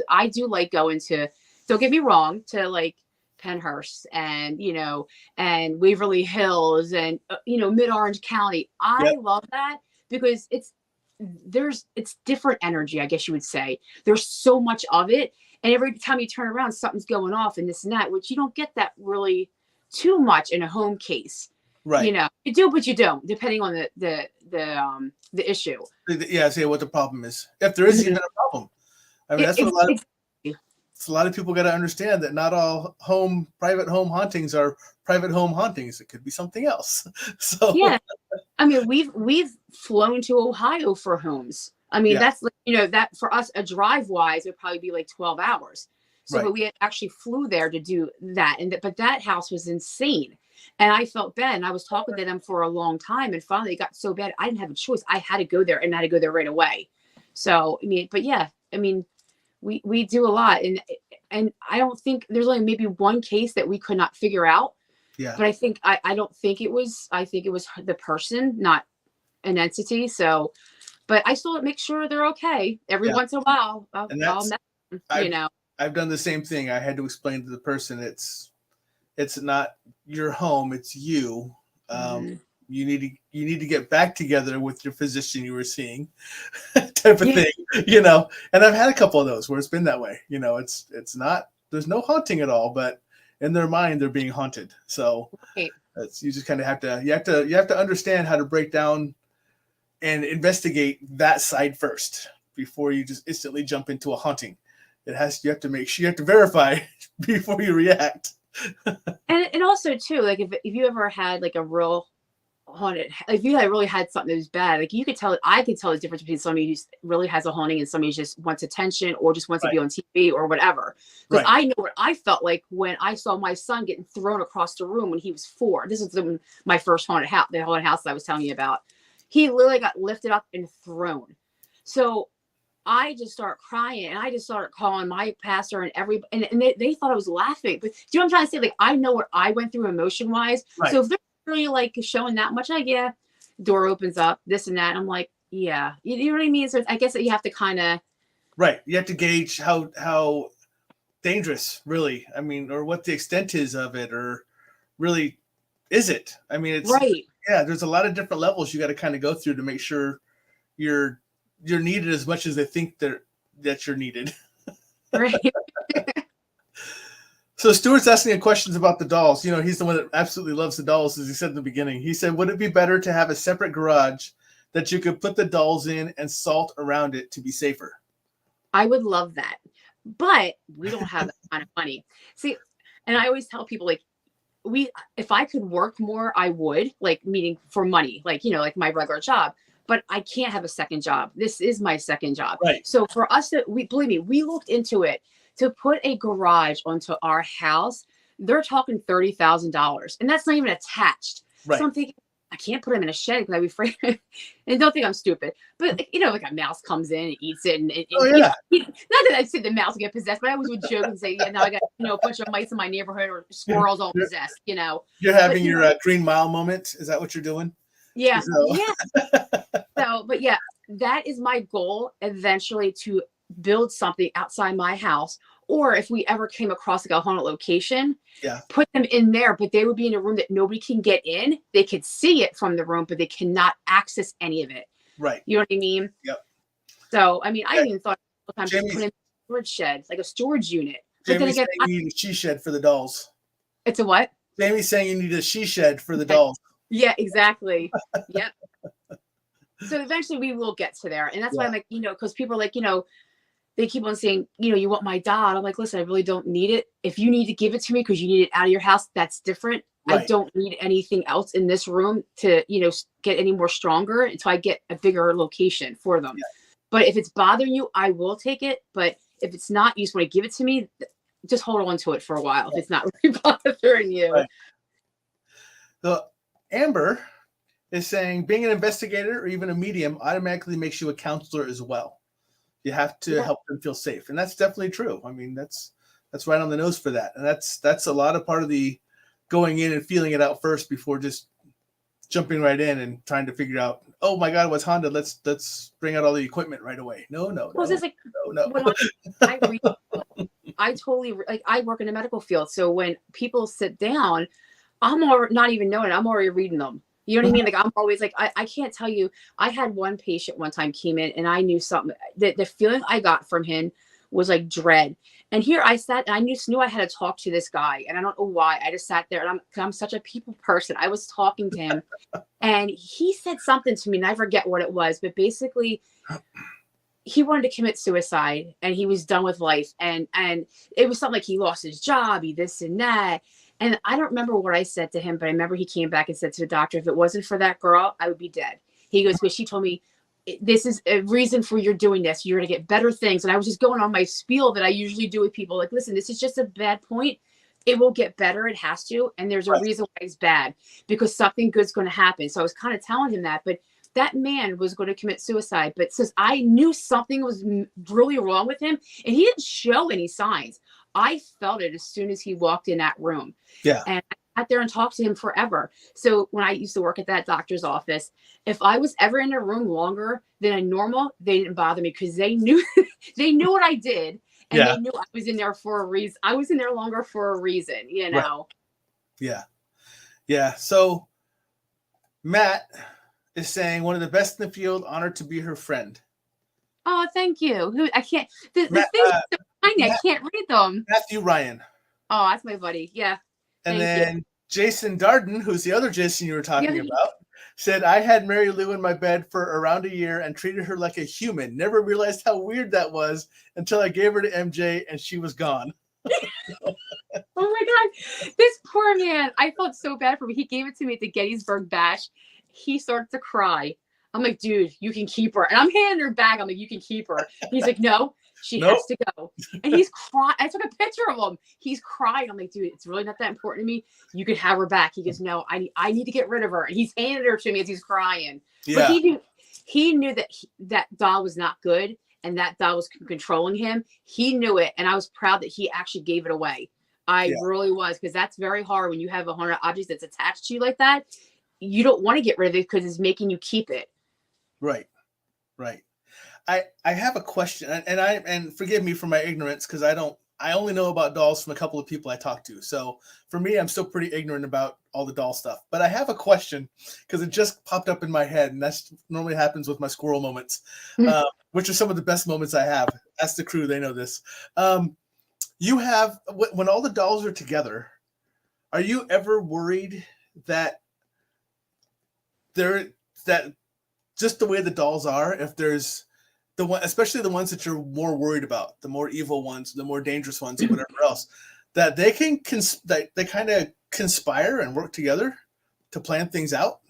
I do like going to, don't get me wrong, to like Pennhurst and, you know, and Waverly Hills and, you know, Mid-Orange County. I love that because it's different energy, I guess you would say. There's so much of it. And every time you turn around, something's going off and this and that, which you don't get that really too much in a home case. Right. You know, you do, but you don't, depending on the issue. Yeah, say what the problem is. If there is even a problem. I mean, that's what a lot of people got to understand, that not all private home hauntings are private home hauntings. It could be something else. So yeah, I mean, we've flown to Ohio for homes. I mean, that's, you know, that for us, a drive wise would probably be like 12 hours. So, but we actually flew there to do that, but that house was insane. And I felt bad, and I was talking to them for a long time, and finally it got so bad I didn't have a choice. I had to go there, and I had to go there right away. So I mean, but yeah, I mean, we do a lot, and I don't think there's only maybe one case that we could not figure out. Yeah. But I think I don't think it was. I think it was the person, not an entity. So, but I still make sure they're okay every once in a while. you know. I've done the same thing. I had to explain to the person it's not your home, it's you. Mhm. You need to get back together with your physician you were seeing, type of Yeah, thing, you know. And I've had a couple of those where it's been that way. You know, it's not there's no haunting at all, but in their mind they're being haunted. So right. you just kind of you have to understand how to break down and investigate that side first before you just instantly jump into a haunting. You have to make sure you have to verify before you react. And also too, like if you ever had like a real haunted, if you had really had something that was bad, like you could tell, I could tell the difference between somebody who really has a haunting and somebody who just wants attention or just wants to Right. be on TV or whatever. Because Right. I know what I felt like when I saw my son getting thrown across the room when he was 4. This is my first haunted house, the haunted house that I was telling you about. He literally got lifted up and thrown. So I just started crying and I just started calling my pastor and and they thought I was laughing. But do you know what I'm trying to say? Like, I know what I went through emotion wise. Right. So if they're really like showing that much, like, yeah, door opens up, this and that. I'm like, yeah, you know what I mean? So I guess that you have to kind of. Right. You have to gauge how dangerous, really. I mean, or what the extent is of it, or really is it? I mean, it's Right. yeah. There's a lot of different levels you got to kind of go through to make sure you're needed as much as they think that you're needed. Right. So Stuart's asking you questions about the dolls. You know, he's the one that absolutely loves the dolls, as he said in the beginning. He said, would it be better to have a separate garage that you could put the dolls in and salt around it to be safer? I would love that. But we don't have that kind of money. See, and I always tell people, like, if I could work more, I would, like, meaning for money, like, you know, like my regular job. But I can't have a second job. This is my second job. Right. So for us to, believe me, we looked into it to put a garage onto our house. They're talking $30,000, and that's not even attached. Right. So I'm thinking, I can't put them in a shed because I'd be afraid. And don't think I'm stupid, but you know, like a mouse comes in and eats it, and Oh yeah. not that I say the mouse will get possessed, but I always would joke and say, yeah, now I got, you know, a bunch of mice in my neighborhood or squirrels all possessed, you know. You're having But, you your know, Green Mile moment. Is that what you're doing? yeah, So. yeah. So, but yeah, that is my goal eventually, to build something outside my house. Or if we ever came across like a haunted location, Yeah. put them in there, but they would be in a room that nobody can get in. They could see it from the room, but they cannot access any of it. Right. You know what I mean? Yep. So, I mean, I Yeah. even thought sometimes just put in a storage shed, like a storage unit. But then Jamie's again, saying you need a she shed for the dolls. it's a what? Jamie's saying you need a she shed for the dolls. Yeah, exactly. Yep. So eventually we will get to there. And that's why I'm like, you know, because people are like, you know, they keep on saying, you know, you want my doll. I'm like, listen, I really don't need it. If you need to give it to me because you need it out of your house, that's different. Right. I don't need anything else in this room to, you know, get any more stronger until I get a bigger location for them. Yeah. But if it's bothering you, I will take it. But if it's not, you just want to give it to me, just hold on to it for a while. Right. If it's not really bothering you. Right. So Amber is saying being an investigator or even a medium automatically makes you a counselor as well. You have to help them feel safe. And that's definitely true. I mean, that's right on the nose for that. And that's a lot of part of the going in and feeling it out first before just jumping right in and trying to figure out, oh my God, what's haunted? Let's bring out all the equipment right away. No. Well, it's like, no. I totally, like, I work in the medical field. So when people sit down, I'm not even knowing, I'm already reading them. You know what I mean? Like, I'm always like, I can't tell you. I had one patient one time came in and I knew something. The feeling I got from him was like dread. And here I sat and I just knew I had to talk to this guy. And I don't know why. I just sat there and I'm such a people person. I was talking to him and he said something to me and I forget what it was. But basically, he wanted to commit suicide and he was done with life. And it was something like he lost his job, he this and that. And I don't remember what I said to him, but I remember he came back and said to the doctor, if it wasn't for that girl, I would be dead. He goes, but she told me, this is a reason for you're doing this. You're going to get better things. And I was just going on my spiel that I usually do with people. Like, listen, this is just a bad point. It will get better. It has to. And there's a reason why it's bad, because something good's going to happen. So I was kind of telling him that, but that man was going to commit suicide. But since I knew something was really wrong with him and he didn't show any signs, I felt it as soon as he walked in that room. Yeah. And I sat there and talked to him forever. So when I used to work at that doctor's office, if I was ever in a room longer than a normal, they didn't bother me because they knew they knew what I did. And Yeah. they knew I was in there for a reason. I was in there longer for a reason, you Right. know. Yeah. Yeah. So Matt is saying one of the best in the field, honored to be her friend. Oh, thank you. Who I can't the Matt, things are so tiny, I can't read them. Matthew Ryan. Oh, that's my buddy. Yeah. And Thank you. then Jason Darden, who's the other Jason you were talking Yeah. about, said, I had Mary Lou in my bed for around a year and treated her like a human. Never realized how weird that was until I gave her to MJ and she was gone. Oh my God. This poor man. I felt so bad for him. He gave it to me at the Gettysburg Bash. He started to cry. I'm like, dude, you can keep her. And I'm handing her back. I'm like, you can keep her. And he's like, no, she Nope. has to go. And he's crying. I took a picture of him. He's crying. I'm like, dude, it's really not that important to me. You could have her back. He goes, no, I need to get rid of her. And he's handed her to me as he's crying. Yeah. But he knew that that doll was not good and that doll was controlling him. He knew it. And I was proud that he actually gave it away. I really was, because that's very hard when you have a haunted object that's attached to you like that. You don't want to get rid of it because it's making you keep it. Right. Right. I have a question, and forgive me for my ignorance, because I only know about dolls from a couple of people I talked to. So for me, I'm still pretty ignorant about all the doll stuff. But I have a question because it just popped up in my head, and that's normally happens with my squirrel moments, which are some of the best moments I have. Ask the crew; they know this. You have, when all the dolls are together, are you ever worried that just the way the dolls are, if there's the one, especially the ones that you're more worried about, the more evil ones, the more dangerous ones, or whatever else, that they can they kind of conspire and work together to plan things out?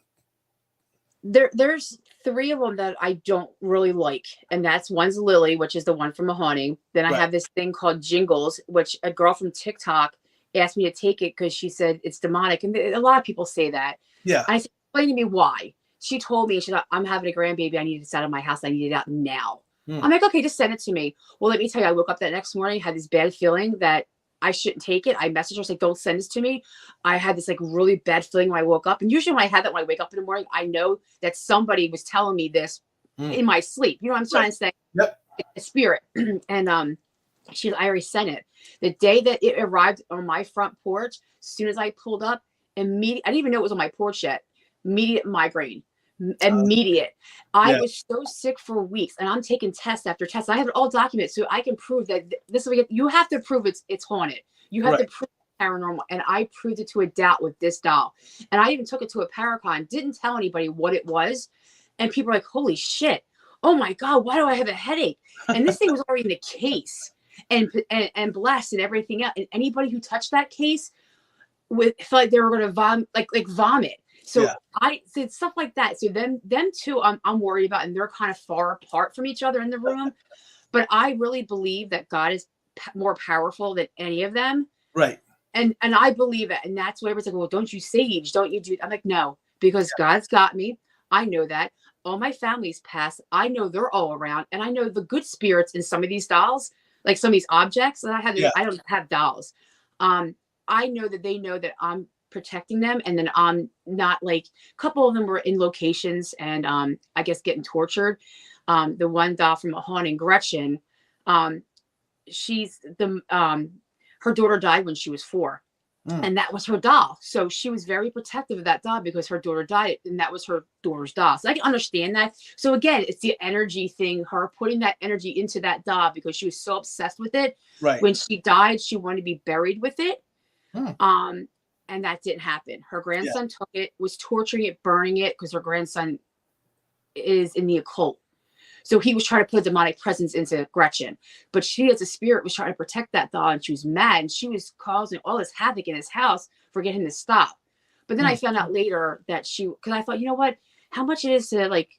There's 3 of them that I don't really like, and that's one's Lily, which is the one from a haunting. Then I have this thing called Jingles, which a girl from TikTok asked me to take it because she said it's demonic, and a lot of people say that. Yeah. I said, explain to me why. She told me, she thought, I'm having a grandbaby. I need it out of my house. I need it out now. I'm like, okay, just send it to me. Well, let me tell you, I woke up that next morning, had this bad feeling that I shouldn't take it. I messaged her, like, don't send this to me. I had this like really bad feeling when I woke up. And usually when I had that, when I wake up in the morning, I know that somebody was telling me this in my sleep. You know what I'm trying to say? Yep. A spirit. And I already sent it. The day that it arrived on my front porch, as soon as I pulled up, I didn't even know it was on my porch yet. Immediate migraine. Immediate. I was so sick for weeks, and I'm taking test after test. I have it all documented, so I can prove that this is. You have to prove it's haunted. You have to prove it's paranormal, and I proved it to a doubt with this doll. And I even took it to a Paracon. Didn't tell anybody what it was, and people are like, "Holy shit! Oh my god! Why do I have a headache?" And this thing was already in the case, and blessed and everything else. And anybody who touched that case felt like they were going to vomit. So I said stuff like that. So them two, I'm worried about, and they're kind of far apart from each other in the room. But I really believe that God is more powerful than any of them. Right. And I believe it. And that's why everyone's like, well, don't you sage? Don't you do? I'm like, no, because God's got me. I know that. All my family's passed. I know they're all around, and I know the good spirits in some of these dolls, like some of these objects that I have. I don't have dolls. I know that they know that I'm protecting them, and then I'm not, like, a couple of them were in locations and I guess getting tortured. The one doll from a haunting, Gretchen, she's the her daughter died when she was 4, and that was her doll. So she was very protective of that doll because her daughter died, and that was her daughter's doll. So I can understand that. So again, it's the energy thing, her putting that energy into that doll because she was so obsessed with it. Right. When she died, she wanted to be buried with it. And that didn't happen. Her grandson took it, was torturing it, burning it, because her grandson is in the occult. So he was trying to put a demonic presence into Gretchen. But she, as a spirit, was trying to protect that doll, and she was mad, and she was causing all this havoc in his house for getting him to stop. But then I found out later that because I thought, you know what, how much it is to, like,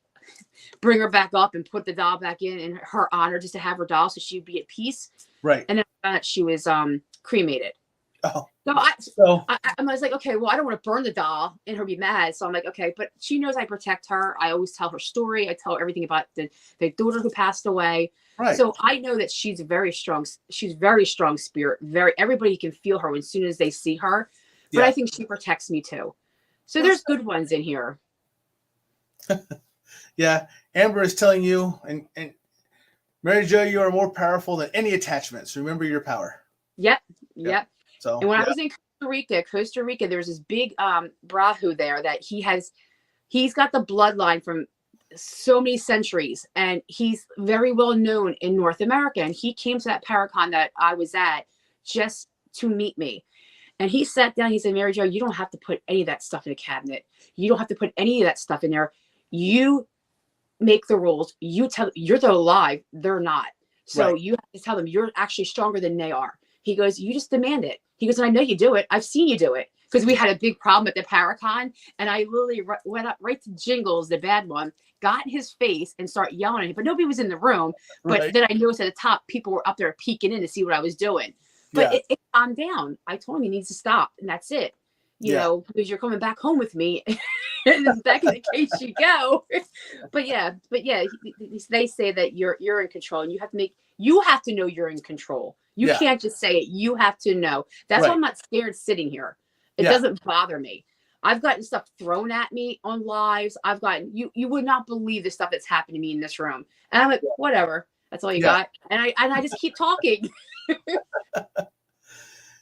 bring her back up and put the doll back in her honor, just to have her doll so she'd be at peace. Right. And then I found out she was cremated. Oh. So I was like, okay, well, I don't want to burn the doll and her be mad. So I'm like, okay, but she knows I protect her. I always tell her story. I tell her everything about the daughter who passed away. Right. So I know that she's very strong. She's very strong spirit. Everybody can feel her as soon as they see her. But I think she protects me too. So there's good ones in here. Yeah. Amber is telling you, and Mary Jo, you are more powerful than any attachments. Remember your power. Yep. Yep. So, And when I was in Costa Rica, there's this big Brahu there that he's got the bloodline from so many centuries, and he's very well known in North America. And he came to that Paracon that I was at just to meet me. And he sat down, he said, Mary Jo, you don't have to put any of that stuff in a cabinet. You don't have to put any of that stuff in there. You make the rules. You tell, you're alive, they're not. So you have to tell them you're actually stronger than they are. He goes, you just demand it. He goes, and I know you do it. I've seen you do it. Because we had a big problem at the Paracon, and I literally went up right to Jingles, the bad one, got in his face and started yelling at him. But nobody was in the room. But then I noticed at the top, people were up there peeking in to see what I was doing. But it calmed down. I told him he needs to stop, and that's it. You know, because you're coming back home with me. And back in the case you go. But they say that you're in control, and you have to know you're in control. You can't just say it. You have to know. That's why I'm not scared sitting here. It doesn't bother me. I've gotten stuff thrown at me on lives. I've gotten you would not believe the stuff that's happened to me in this room. And I'm like, whatever. That's all you got. And I just keep talking.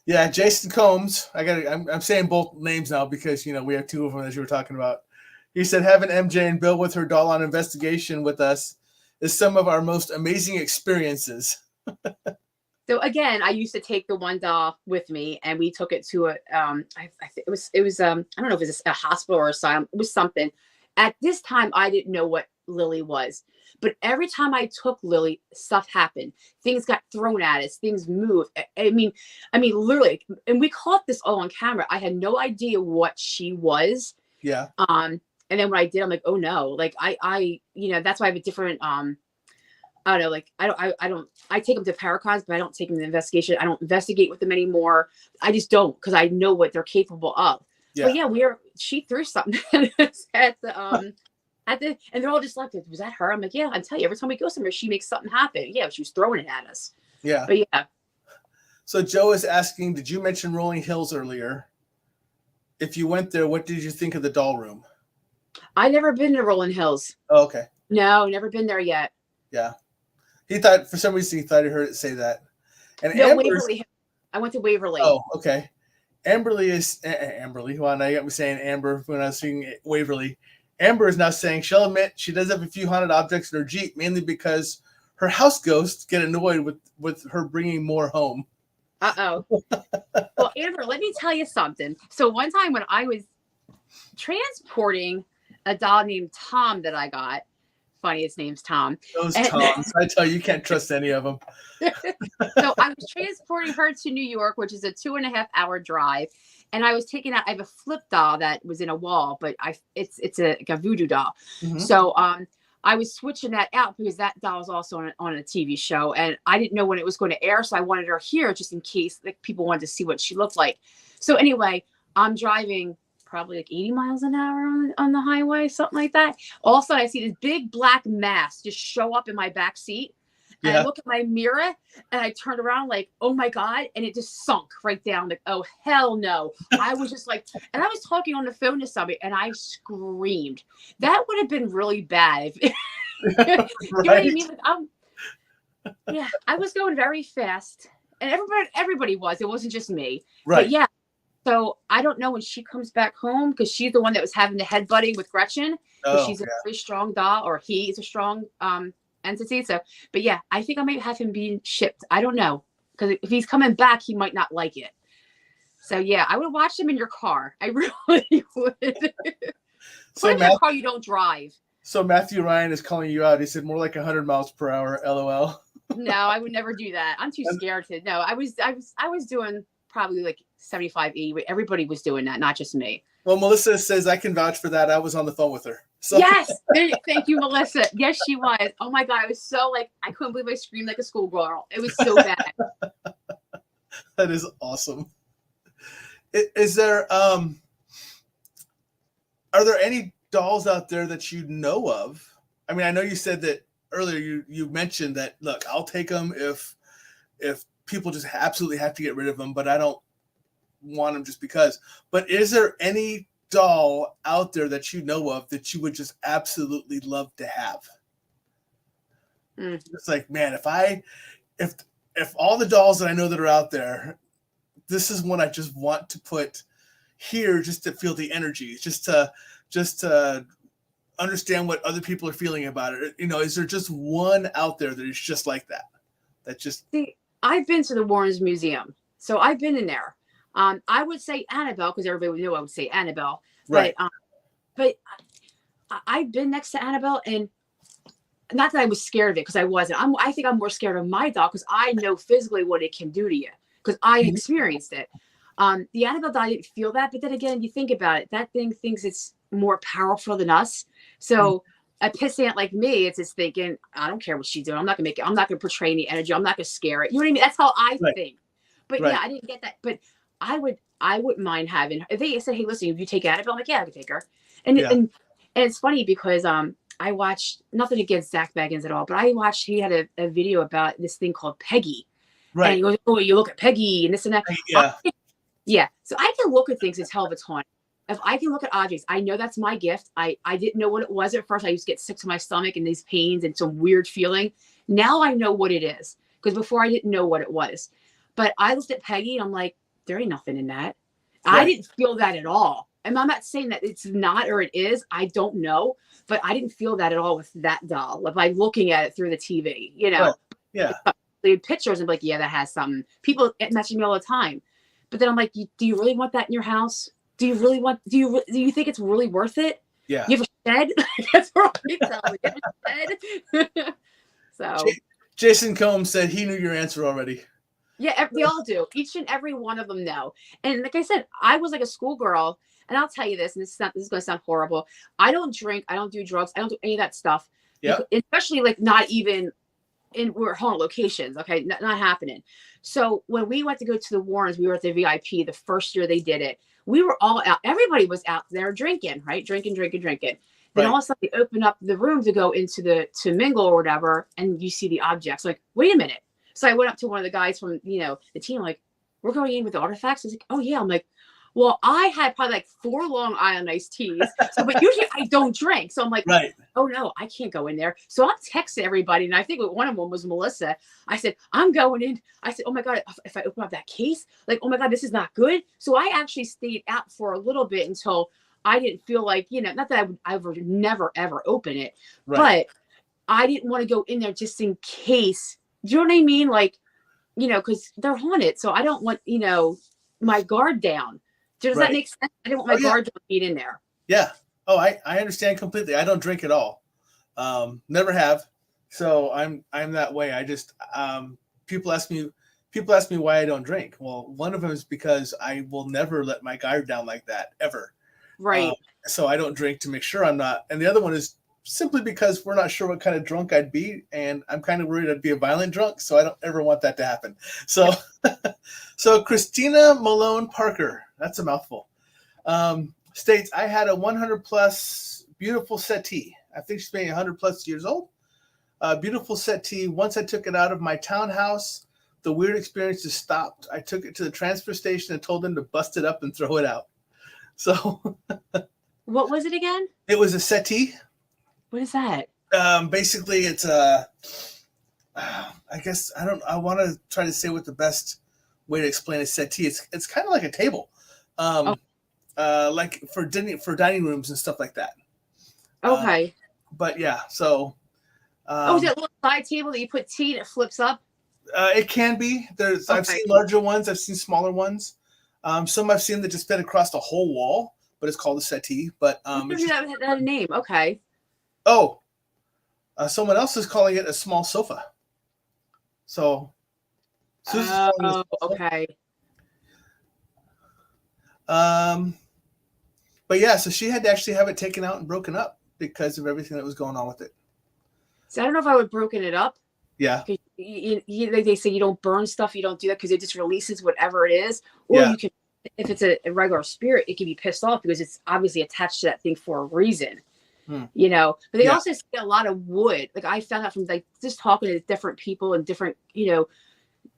Yeah, Jason Combs. I'm saying both names now because we have two of them as you were talking about. He said having MJ and Bill with her doll on investigation with us is some of our most amazing experiences. So again, I used to take the one doll with me, and we took it to I think it was I don't know if it was a hospital or asylum. It was something. At this time, I didn't know what Lily was, but every time I took Lily, stuff happened. Things got thrown at us. Things moved. I mean, literally, and we caught this all on camera. I had no idea what she was. Yeah. And then when I did, I'm like, oh no, like I that's why I have a different I don't know, like I take them to Paracons, but I don't take them to investigation. I don't investigate with them anymore. I just don't, because I know what they're capable of. But she threw something at the and they're all just like, was that her? I'm like, yeah, I tell you, every time we go somewhere, she makes something happen. Yeah, she was throwing it at us. Yeah. But yeah. So Joe is asking, did you mention Rolling Hills earlier? If you went there, what did you think of the doll room? I never been to Rolling Hills. Oh, okay. No, never been there yet. Yeah. He thought, for some reason, he thought he heard it say that. And no, Waverly. I went to Waverly. Oh, okay. Amberly is Amberly. Well, now you got me saying Amber when I was seeing Waverly. Amber is now saying she'll admit she does have a few haunted objects in her Jeep, mainly because her house ghosts get annoyed with her bringing more home. Uh-oh. Well, Amber, let me tell you something. So one time when I was transporting a doll named Tom that I got, funny, his name's Tom. Those Toms, I tell you, you can't trust any of them. So I was transporting her to New York, which is a 2.5-hour drive. And I was taking out, I have a flip doll that was in a wall, but it's like a voodoo doll. Mm-hmm. So I was switching that out because that doll was also on a TV show, and I didn't know when it was going to air. So I wanted her here just in case like people wanted to see what she looked like. So anyway, I'm driving probably like 80 miles an hour on the highway, something like that. All of a sudden I see this big black mass just show up in my back seat. And I look at my mirror and I turned around like, oh my God. And it just sunk right down. Like, oh, hell no. I was just like, and I was talking on the phone to somebody and I screamed. That would have been really bad. You know what I mean? Like, I was going very fast and everybody was. It wasn't just me. Right. But yeah. So I don't know when she comes back home because she's the one that was having the headbutting with Gretchen. She's a very strong doll, or he is a strong entity. So, but yeah, I think I might have him being shipped. I don't know, because if he's coming back, he might not like it. So yeah, I would watch him in your car. I really would. So in your car you don't drive. So Matthew Ryan is calling you out. He said more like 100 miles per hour. LOL. No, I would never do that. I'm too scared to. No, I was doing probably like 75, 80. But everybody was doing that, not just me. Well, Melissa says I can vouch for that. I was on the phone with her. So. Yes. Thank you, Melissa. Yes, she was. Oh my God. I was so like, I couldn't believe I screamed like a schoolgirl. It was so bad. That is awesome. Is there, are there any dolls out there that you know of? I mean, I know you said that earlier, you mentioned that, look, I'll take them if people just absolutely have to get rid of them, but I don't want them just because. But is there any doll out there that you know of that you would just absolutely love to have? Mm. It's like, man, if all the dolls that I know that are out there, this is one I just want to put here, just to feel the energy, just to understand what other people are feeling about it. Is there just one out there that is just like that? That just See, I've been to the Warrens Museum, so I've been in there. I would say Annabelle because everybody would know I would say Annabelle, right, but I've been next to Annabelle, and not that I was scared of it because I wasn't. I think I'm more scared of my doll because I know physically what it can do to you because I experienced it. The Annabelle doll, I didn't feel that, but then again, you think about it, that thing thinks it's more powerful than us. So a pissant like me, it's just thinking, I don't care what she's doing. I'm not gonna portray any energy. I'm not gonna scare it. You know what I mean? That's how I right, think. But right. yeah, I didn't get that. But I wouldn't mind having. If they said, hey, listen, if you take Annabelle, I'm like, yeah, I can take her. And Yeah. and it's funny because I watched, nothing against Zach Baggins at all, but I watched, he had a video about this thing called Peggy. And he Right. goes, oh, you look at Peggy and this and that. Yeah. Yeah. So I can look at things and tell if it's haunted. If I can look at objects, I know that's my gift. I didn't know what it was at first. I used to get sick to my stomach and these pains and some weird feeling. Now I know what it is because before I didn't know what it was. But I looked at Peggy and I'm like, there ain't nothing in that. I didn't feel that at all. And I'm not saying that it's not or it is. I don't know. But I didn't feel that at all with that doll. By looking at it through the TV, Right. Yeah. The pictures and like, yeah, that has something. People message me all the time. But then I'm like, do you really want that in your house? Do you really want? Do you think it's really worth it? Yeah. You have a shed? That's what I tell me. You have a shed? So Jason Combs said he knew your answer already. yeah, they all do. Each and every one of them know. And like I said, I was like a schoolgirl. And I'll tell you this, and this is going to sound horrible. I don't drink. I don't do drugs. I don't do any of that stuff. Yeah. Especially like not even we're home locations. Okay. Not happening. So when we went to go to the Warrens, we were at the VIP the first year they did it. We were all out. Everybody was out there drinking, right? Drinking. Then all of a sudden they open up the room to go into to mingle or whatever. And you see the objects like, wait a minute. So I went up to one of the guys from, the team, like, we're going in with the artifacts. He's like, oh yeah. I'm like, well, I had probably like 4 Long Island iced teas. So, but usually I don't drink. So I'm like, right. Oh no, I can't go in there. So I'm texting everybody. And I think one of them was Melissa. I said, I'm going in. I said, oh my God, if I open up that case, like, oh my God, this is not good. So I actually stayed out for a little bit until I didn't feel like, not that I would never, ever open it, but I didn't want to go in there just in case. Do you know what I mean? Like, because they're haunted. So I don't want, my guard down. Does that make sense? I didn't want my guard down being in there. Yeah. Oh, I understand completely. I don't drink at all. Never have. So I'm that way. I just people ask me why I don't drink. Well, one of them is because I will never let my guard down like that ever. Right. So I don't drink to make sure I'm not. And the other one is simply because we're not sure what kind of drunk I'd be, and I'm kind of worried I'd be a violent drunk, so I don't ever want that to happen. So so Christina Malone Parker, that's a mouthful. States, I had a 100 plus beautiful settee. I think she's maybe 100 plus years old. Beautiful settee. Once I took it out of my townhouse, the weird experiences stopped. I took it to the transfer station and told them to bust it up and throw it out. So what was it again? It was a settee. What is that? Basically it's I guess I want to try to say what the best way to explain a settee. It's kind of like a table. Like for dining rooms and stuff like that. Okay. But yeah, so. Is it a little side table that you put tea and it flips up? It can be. I've seen larger ones. I've seen smaller ones. Some I've seen that just fit across the whole wall, but it's called a settee. But that had a name. Okay. Oh, someone else is calling it a small sofa. So. Okay. But yeah, so she had to actually have it taken out and broken up because of everything that was going on with it. So I don't know if I would have broken it up. Yeah. They say you don't burn stuff. You don't do that because it just releases whatever it is. Or you can, if it's a regular spirit, it can be pissed off because it's obviously attached to that thing for a reason. But they also say a lot of wood. Like I found out from like just talking to different people in different,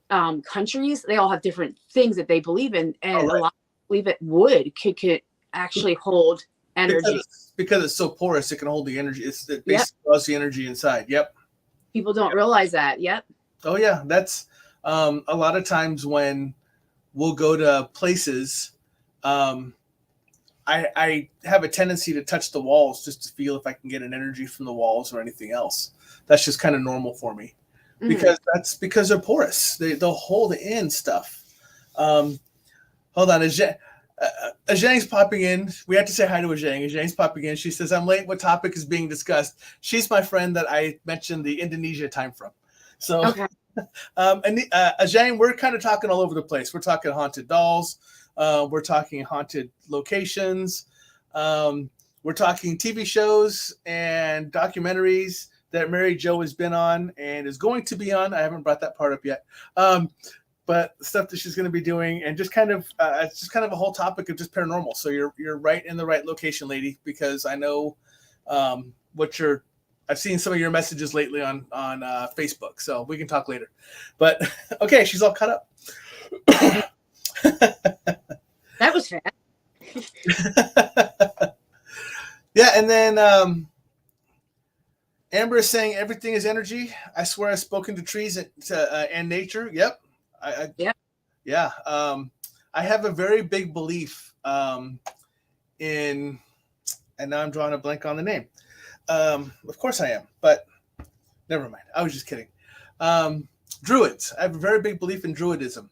countries, they all have different things that they believe in. And a lot of people believe that wood could actually hold energy. Because it's so porous, it can hold the energy. It basically draws the energy inside. Yep. People don't realize that. Yep. Oh yeah, that's a lot of times when we'll go to places. I have a tendency to touch the walls just to feel if I can get an energy from the walls or anything else. That's just kind of normal for me because they're porous. They'll hold in stuff. Hold on, Ajang's popping in. We have to say hi to Ajang. Ajang's popping in. She says, "I'm late. What topic is being discussed?" She's my friend that I mentioned the Indonesia time from. So, Okay. Ajang, we're kind of talking all over the place. We're talking haunted dolls. We're talking haunted locations. We're talking TV shows and documentaries that Mary Jo has been on and is going to be on. I haven't brought that part up yet. But stuff that she's going to be doing, and just kind of it's just kind of a whole topic of just paranormal. So you're right in the right location, lady, because I know I've seen some of your messages lately on Facebook, so we can talk later. But okay, she's all cut up. That was fast. Yeah, and then Amber is saying everything is energy. I swear I've spoken to trees and nature. Yep. Yep. Yeah. I have a very big belief in, and now I'm drawing a blank on the name. Of course I am, but never mind. I was just kidding. Druids. I have a very big belief in Druidism.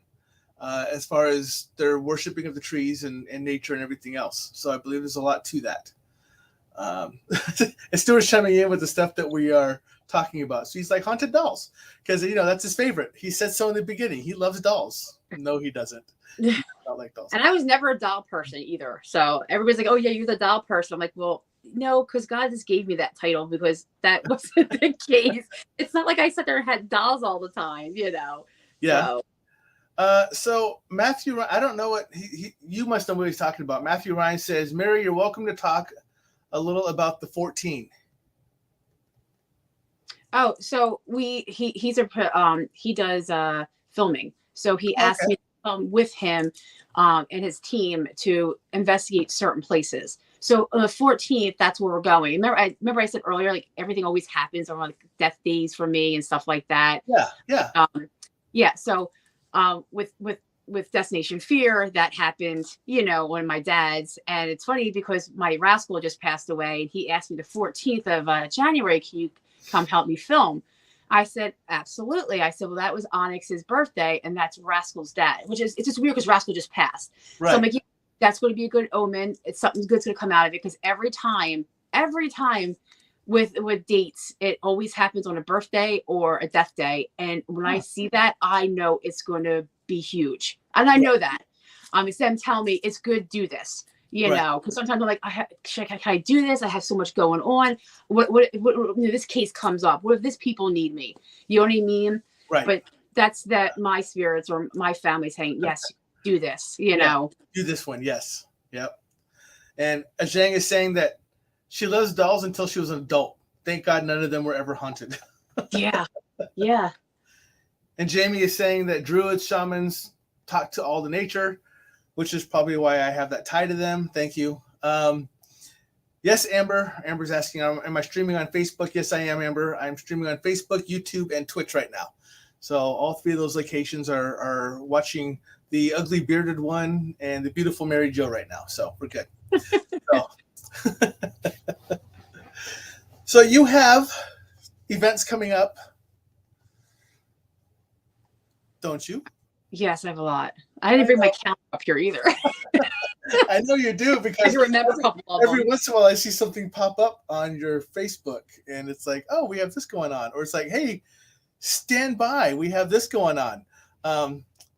As far as their worshiping of the trees and nature and everything else. So I believe there's a lot to that. And Stuart's chiming in with the stuff that we are talking about. So he's like, haunted dolls, because that's his favorite. He said so in the beginning. He loves dolls. No, he doesn't. He does not like dolls. And I was never a doll person either. So everybody's like, "Oh yeah, you're the doll person." I'm like, "Well, no, because God just gave me that title because that wasn't the case. It's not like I sat there and had dolls all the time, Yeah. So. So Matthew, I don't know what you must know what he's talking about. Matthew Ryan says, "Mary, you're welcome to talk a little about the 14." Oh, so he does filming. So he asked me to come with him and his team to investigate certain places. So on the 14th, that's where we're going. Remember I said earlier, like everything always happens on like death days for me and stuff like that. Yeah. So with Destination Fear, that happened, on my dad's. And it's funny because my rascal just passed away and he asked me the 14th of January, "Can you come help me film?" I said, "Absolutely." I said, "Well, that was Onyx's birthday and that's Rascal's dad," it's just weird because Rascal just passed. Right. So I'm like, yeah, that's going to be a good omen. It's something good's going to come out of it, because every time with dates, it always happens on a birthday or a death day. And when I see that, I know it's going to be huge. And I know that. It's them telling me it's good, do this, because sometimes I'm like, can I do this? I have so much going on. What this case comes up? What if this people need me? You know what I mean? Right. But that's that my spirits or my family saying, yes, do this, Do this one. Yes. Yep. And Ajang is saying that she loves dolls until she was an adult. Thank God none of them were ever haunted. Yeah. Yeah. And Jamie is saying that druids, shamans talk to all the nature, which is probably why I have that tie to them. Thank you. Yes, Amber. Amber's asking, am I streaming on Facebook? Yes, I am, Amber. I'm streaming on Facebook, YouTube, and Twitch right now. So all three of those locations are watching the ugly bearded one and the beautiful Mary Jo right now. So we're good. So you have events coming up, don't you? Yes, I have a lot. I didn't bring my calendar up here either. I know you do, because I can remember a couple of every them. once in a while I see something pop up on your Facebook and it's like, oh, we have this going on. Or it's like, hey, stand by. We have this going on.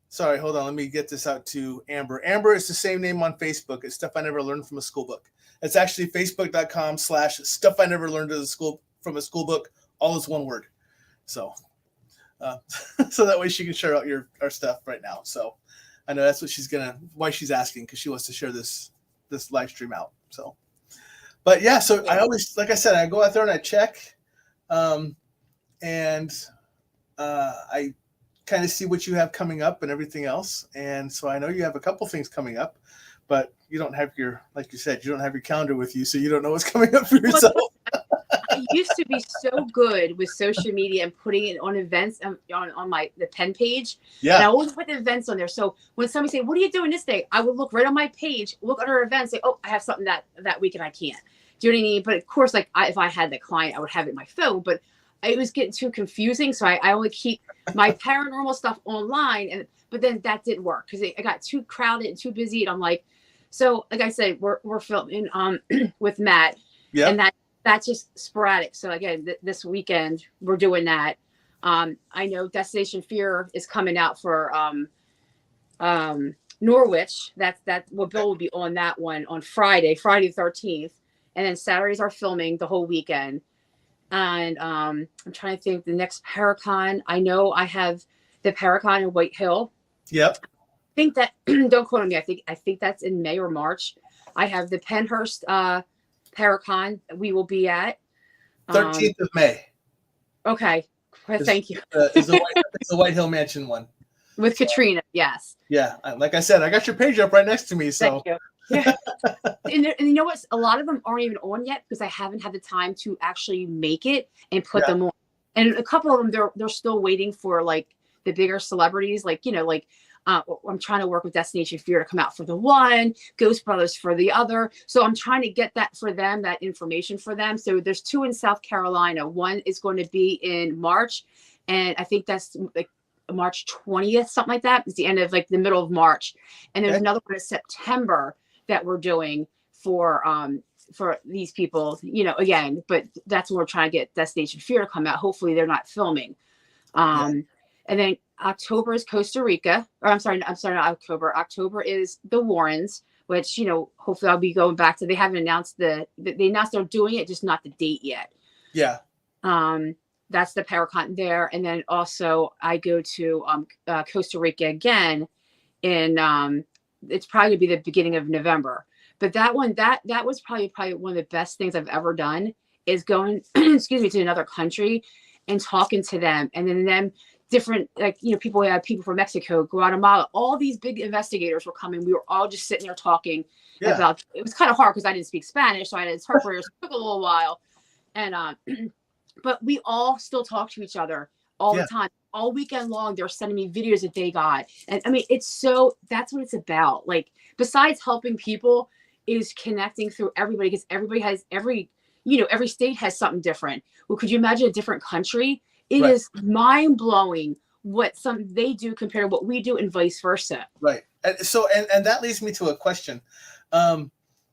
Sorry, hold on. Let me get this out to Amber. Amber is the same name on Facebook. It's Stuff I Never Learned from a Schoolbook. It's actually facebook.com/stuff I never learned from a schoolbook. All is one word. So, so that way she can share out our stuff right now. So I know that's what why she's asking, because she wants to share this live stream out. So, but yeah, so I always, like I said, I go out there and I check, and I kind of see what you have coming up and everything else. And so I know you have a couple things coming up, but you don't have like you said, you don't have your calendar with you, so you don't know what's coming up for yourself. I used to be so good with social media and putting it on events on the Penn page. Yeah. And I always put the events on there. So when somebody say, "What are you doing this day?" I would look right on my page, look at our events, say, "Oh, I have something that week and I can't." Do you know what I mean? But of course, like if I had the client, I would have it in my phone. But it was getting too confusing, so I only keep my paranormal stuff online. But then that didn't work because I got too crowded and too busy. And I'm like, so like I said, we're filming with Matt, Yeah. and that's just sporadic. So again, this weekend we're doing that. I know Destination Fear is coming out for Norwich. That Bill will be on that one on Friday the 13th, and then Saturdays are filming the whole weekend. And I'm trying to think the next Paracon. I know I have the Paracon in White Hill. Yep. I think that don't quote on me. I think that's in May or March. I have the Penhurst Paracon we will be at 13th of May. Okay, thank you. Is the White Hill Mansion one with Katrina? Yes. Yeah, like I said, I got your page up right next to me. So thank you. Yeah. And you know what? A lot of them aren't even on yet because I haven't had the time to actually make it and put them on. And a couple of them, they're still waiting for like the bigger celebrities, like I'm trying to work with Destination Fear to come out for the one, Ghost Brothers for the other. So I'm trying to get that for them, that information for them. So there's 2 in South Carolina. One is going to be in March, and I think that's like March 20th, something like that. It's the end of like the middle of March, and there's another one in September that we're doing for these people, again, but that's when we're trying to get Destination Fear to come out. Hopefully they're not filming. And then October is Costa Rica, or I'm sorry, not October. October is the Warrens, which, hopefully I'll be going back to. They haven't announced they announced they're doing it, just not the date yet. Yeah. That's the Paracon there. And then also I go to Costa Rica again in it's probably be the beginning of November. But that one, that was probably one of the best things I've ever done is going, excuse me, to another country and talking to them. And then them different, people, we had people from Mexico, Guatemala, all these big investigators were coming. We were all just sitting there talking about, it was kind of hard because I didn't speak Spanish. So I had interpreters. It took a little while. And, but we all still talk to each other all the time. All weekend long, they're sending me videos that they got. And I mean, that's what it's about. Like, besides helping people, is connecting through everybody, because everybody has every state has something different. Well, could you imagine a different country? It is mind blowing what they do compared to what we do, and vice versa. Right. And so, and that leads me to a question. Hold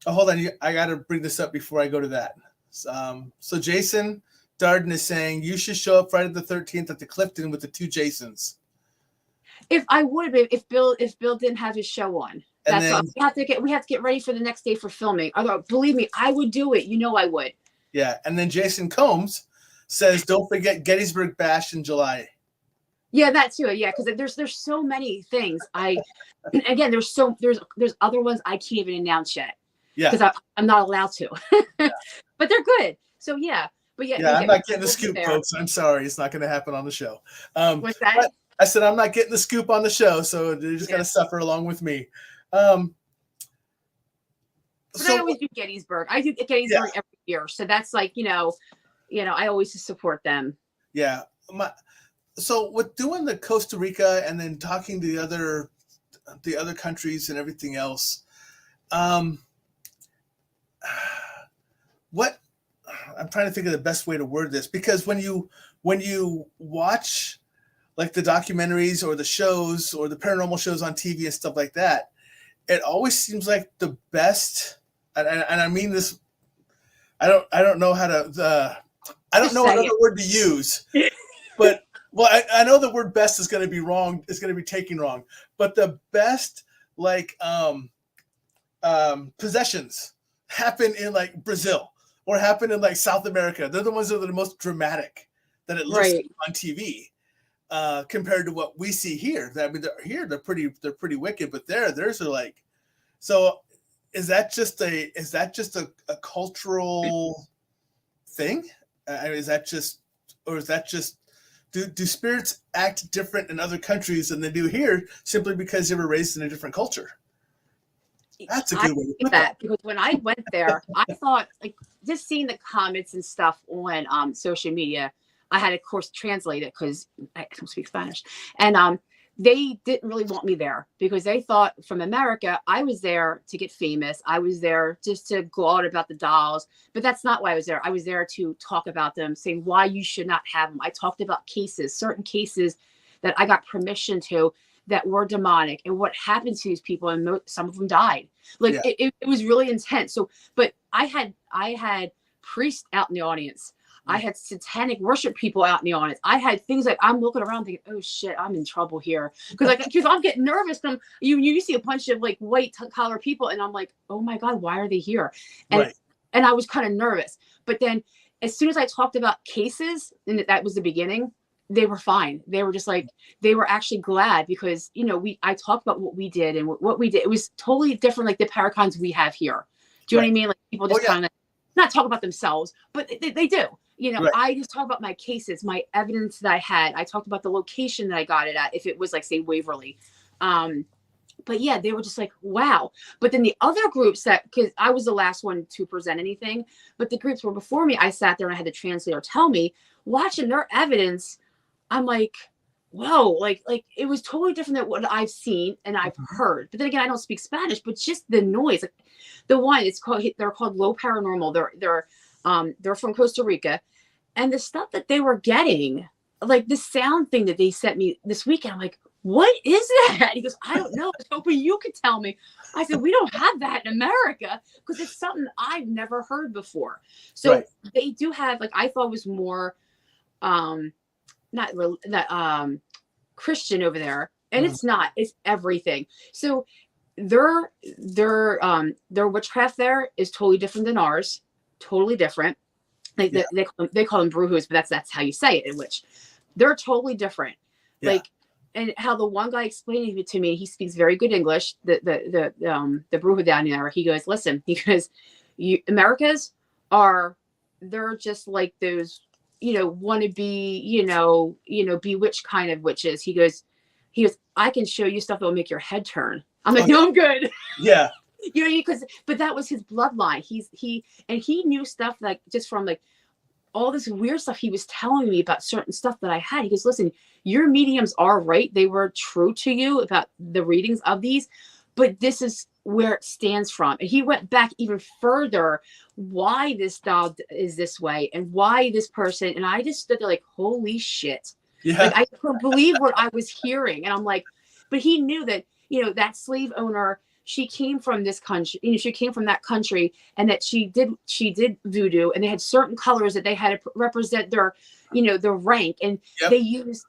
on, I got to bring this up before I go to that. So Jason Darden is saying you should show up Friday the 13th at the Clifton with the 2 Jasons. If I would have, if Bill didn't have his show on, that's all. We have to get ready for the next day for filming. Although, believe me, I would do it. I would. Yeah. And then Jason Combs says, don't forget Gettysburg Bash in July. Yeah, that too. Yeah, because there's so many things. There's other ones I can't even announce yet. Yeah. Because I'm not allowed to. But they're good. So yeah. But yeah, I'm not getting the scoop, folks. I'm sorry, it's not going to happen on the show. What's that? I said I'm not getting the scoop on the show, so you're just going to suffer along with me. But I always do Gettysburg. I do Gettysburg every year, so that's like I always support them. Yeah. So with doing the Costa Rica and then talking to the other countries and everything else, what I'm trying to think of the best way to word this, because when you watch like the documentaries or the shows or the paranormal shows on TV and stuff like that, it always seems like the best. And I mean this. I don't know how to. I don't know another word to use, but I know the word best is going to be wrong. It's going to be taken wrong, but the best possessions happen in like Brazil or happen in like South America. They're the ones that are the most dramatic that it looks like on TV compared to what we see here. I mean, they're pretty wicked, but theirs are like. So, is that just a cultural thing? Is that just do spirits act different in other countries than they do here simply because they were raised in a different culture? That's a I good way to think put that that. because when I went there, I thought like just seeing the comments and stuff on social media, I had of course translate it because I don't speak Spanish, and they didn't really want me there because they thought from America I was there to get famous. I was there just to go out about the dolls, but that's not why I was there. I was there to talk about them, saying why you should not have them. I talked about cases, certain cases that I got permission to that were demonic and what happened to these people, and some of them died. Like Yeah. it was really intense. So, but I had priests out in the audience. I had satanic worship people out in the audience. I had things like I'm looking around thinking, oh shit, I'm in trouble here. Because I'm getting nervous. You see a bunch of like white collar people and I'm like, oh my God, why are they here? And Right. and I was kind of nervous. But then as soon as I talked about cases, and that was the beginning, they were fine. They were just like, they were actually glad because, I talked about what we did and what we did. It was totally different, like the paracons we have here. Do you know what I mean? Like people just Oh, yeah. kind of not talk about themselves, but they do. Right. I just talk about my cases, my evidence that I had. I talked about the location that I got it at, if it was like, say, Waverly. But yeah, they were just like, wow. But then the other groups because I was the last one to present anything, but the groups were before me, I sat there and I had the translator tell me, watching their evidence, I'm like, whoa, like it was totally different than what I've seen and I've heard. But then again, I don't speak Spanish, but just the noise, like the one, they're called Low Paranormal. They're from Costa Rica, and the stuff that they were getting, like the sound thing that they sent me this weekend, I'm like, what is that? He goes, I don't know. I was hoping you could tell me. I said, we don't have that in America because it's something I've never heard before. So they do have, like, I thought was more, not Christian over there, and it's not. It's everything. So their witchcraft there is totally different than ours. Totally different. Like they call them brujos, but that's how you say it in witch. They're totally different. Yeah. Like, and how the one guy explained it to me, he speaks very good English. The brujo down there, he goes, listen, he goes, Americas they're just like those, want to be, bewitched kind of witches. He goes, I can show you stuff that will make your head turn. I'm like, no, I'm good. Yeah. But that was his bloodline. He knew stuff like just from like all this weird stuff he was telling me about certain stuff that I had. He goes, listen, your mediums are right. They were true to you about the readings of these, but this is where it stands from. And he went back even further, why this doll is this way and why this person. And I just stood there like, holy shit. Yeah. Like I couldn't believe what I was hearing. And I'm like, but he knew that, that slave owner, she came from this country, she came from that country, and that she did voodoo, and they had certain colors that they had to represent their, their rank, and they used,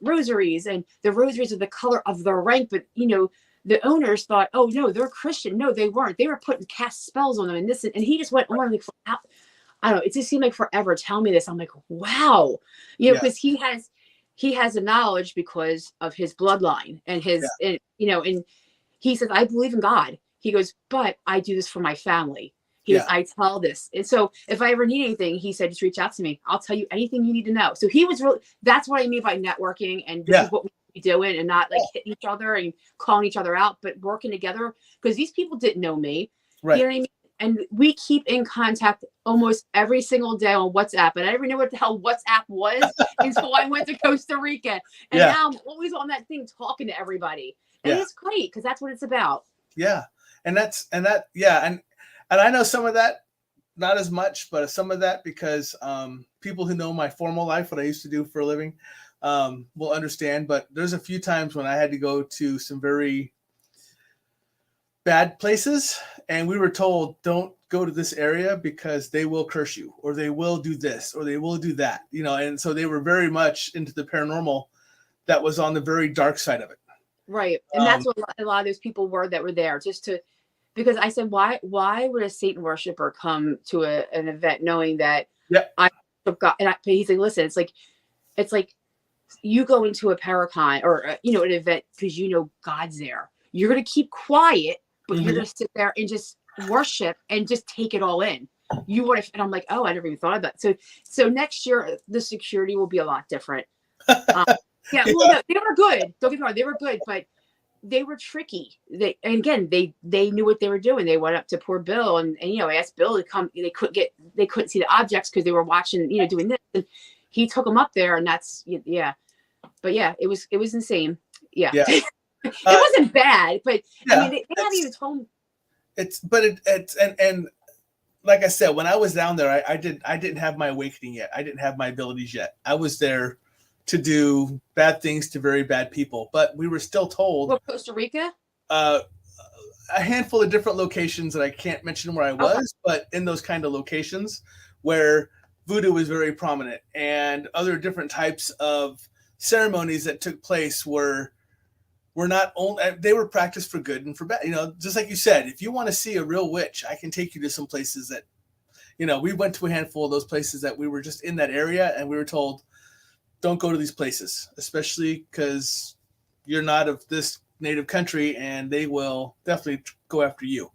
rosaries, and the rosaries are the color of their rank, but the owners thought, oh no, they're Christian. No, they weren't. They were cast spells on them, and he just went on like, I don't know. It just seemed like forever telling me this. I'm like, wow, because he has the knowledge because of his bloodline and his, and he says, I believe in God. He goes, but I do this for my family. He goes, I tell this. And so if I ever need anything, he said, just reach out to me. I'll tell you anything you need to know. So he was really, that's what I mean by networking. And this is what we be doing, and not like hitting each other and calling each other out, but working together, because these people didn't know me. Right. You know what I mean? And we keep in contact almost every single day on WhatsApp. And I didn't know what the hell WhatsApp was until I went to Costa Rica. And now I'm always on that thing talking to everybody. And it's great because that's what it's about. Yeah. And I know some of that, not as much, but some of that because people who know my formal life, what I used to do for a living, will understand. But there's a few times when I had to go to some very bad places, and we were told, don't go to this area because they will curse you, or they will do this, or they will do that, and so they were very much into the paranormal that was on the very dark side of it. Right. And that's what a lot of those people were that were there, because I said, why would a Satan worshiper come to an event knowing that I forgot? And he's like, listen, it's like you go into a paracon or, an event because God's there. You're going to keep quiet, but you're going to sit there and just worship and just take it all in. And I'm like, oh, I never even thought of that. So next year, the security will be a lot different. No, they were good. Don't get me wrong, they were good, but they were tricky. They knew what they were doing. They went up to poor Bill and asked Bill to come. They couldn't see the objects because they were watching, doing this. And he took them up there, and that's yeah. But yeah, it was insane. Yeah, Yeah. it wasn't bad, but Yeah, I mean, they haven't even told. It's and like I said, when I was down there, I didn't have my awakening yet. I didn't have my abilities yet. I was there to do bad things to very bad people, but we were still told. What, Costa Rica? A handful of different locations that I can't mention where I was, but in those kind of locations where voodoo was very prominent and other different types of ceremonies that took place were not only, they were practiced for good and for bad. Just like you said, if you want to see a real witch, I can take you to some places that, we went to a handful of those places that we were just in that area, and we were told, don't go to these places, especially because you're not of this native country, and they will definitely go after you.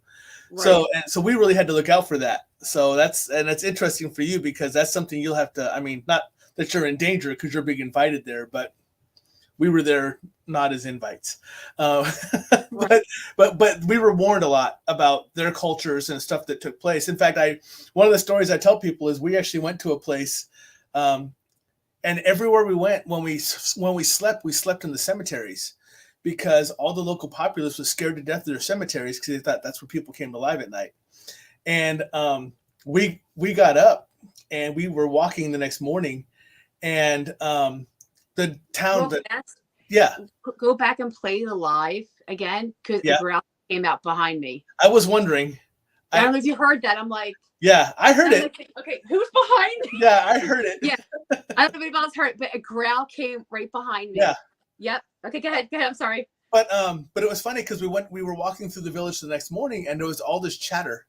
Right. So we really had to look out for that. So that's interesting for you, because that's something you'll have to, I mean, not that you're in danger because you're being invited there, but we were there not as invites. But we were warned a lot about their cultures and stuff that took place. In fact, one of the stories I tell people is we actually went to a place, and everywhere we went, when we slept in the cemeteries, because all the local populace was scared to death of their cemeteries because they thought that's where people came alive at night. And we got up and we were walking the next morning, and the town go back and play the live again, because the growl came out behind me. I was wondering. I don't know if you heard that. I'm like, yeah, I heard it. Like, okay, who's behind me? Yeah, I heard it. Yeah, I don't know if anybody else heard it, but a growl came right behind me. Yeah. Yep. Okay, go ahead. I'm sorry. But it was funny because we were walking through the village the next morning, and there was all this chatter.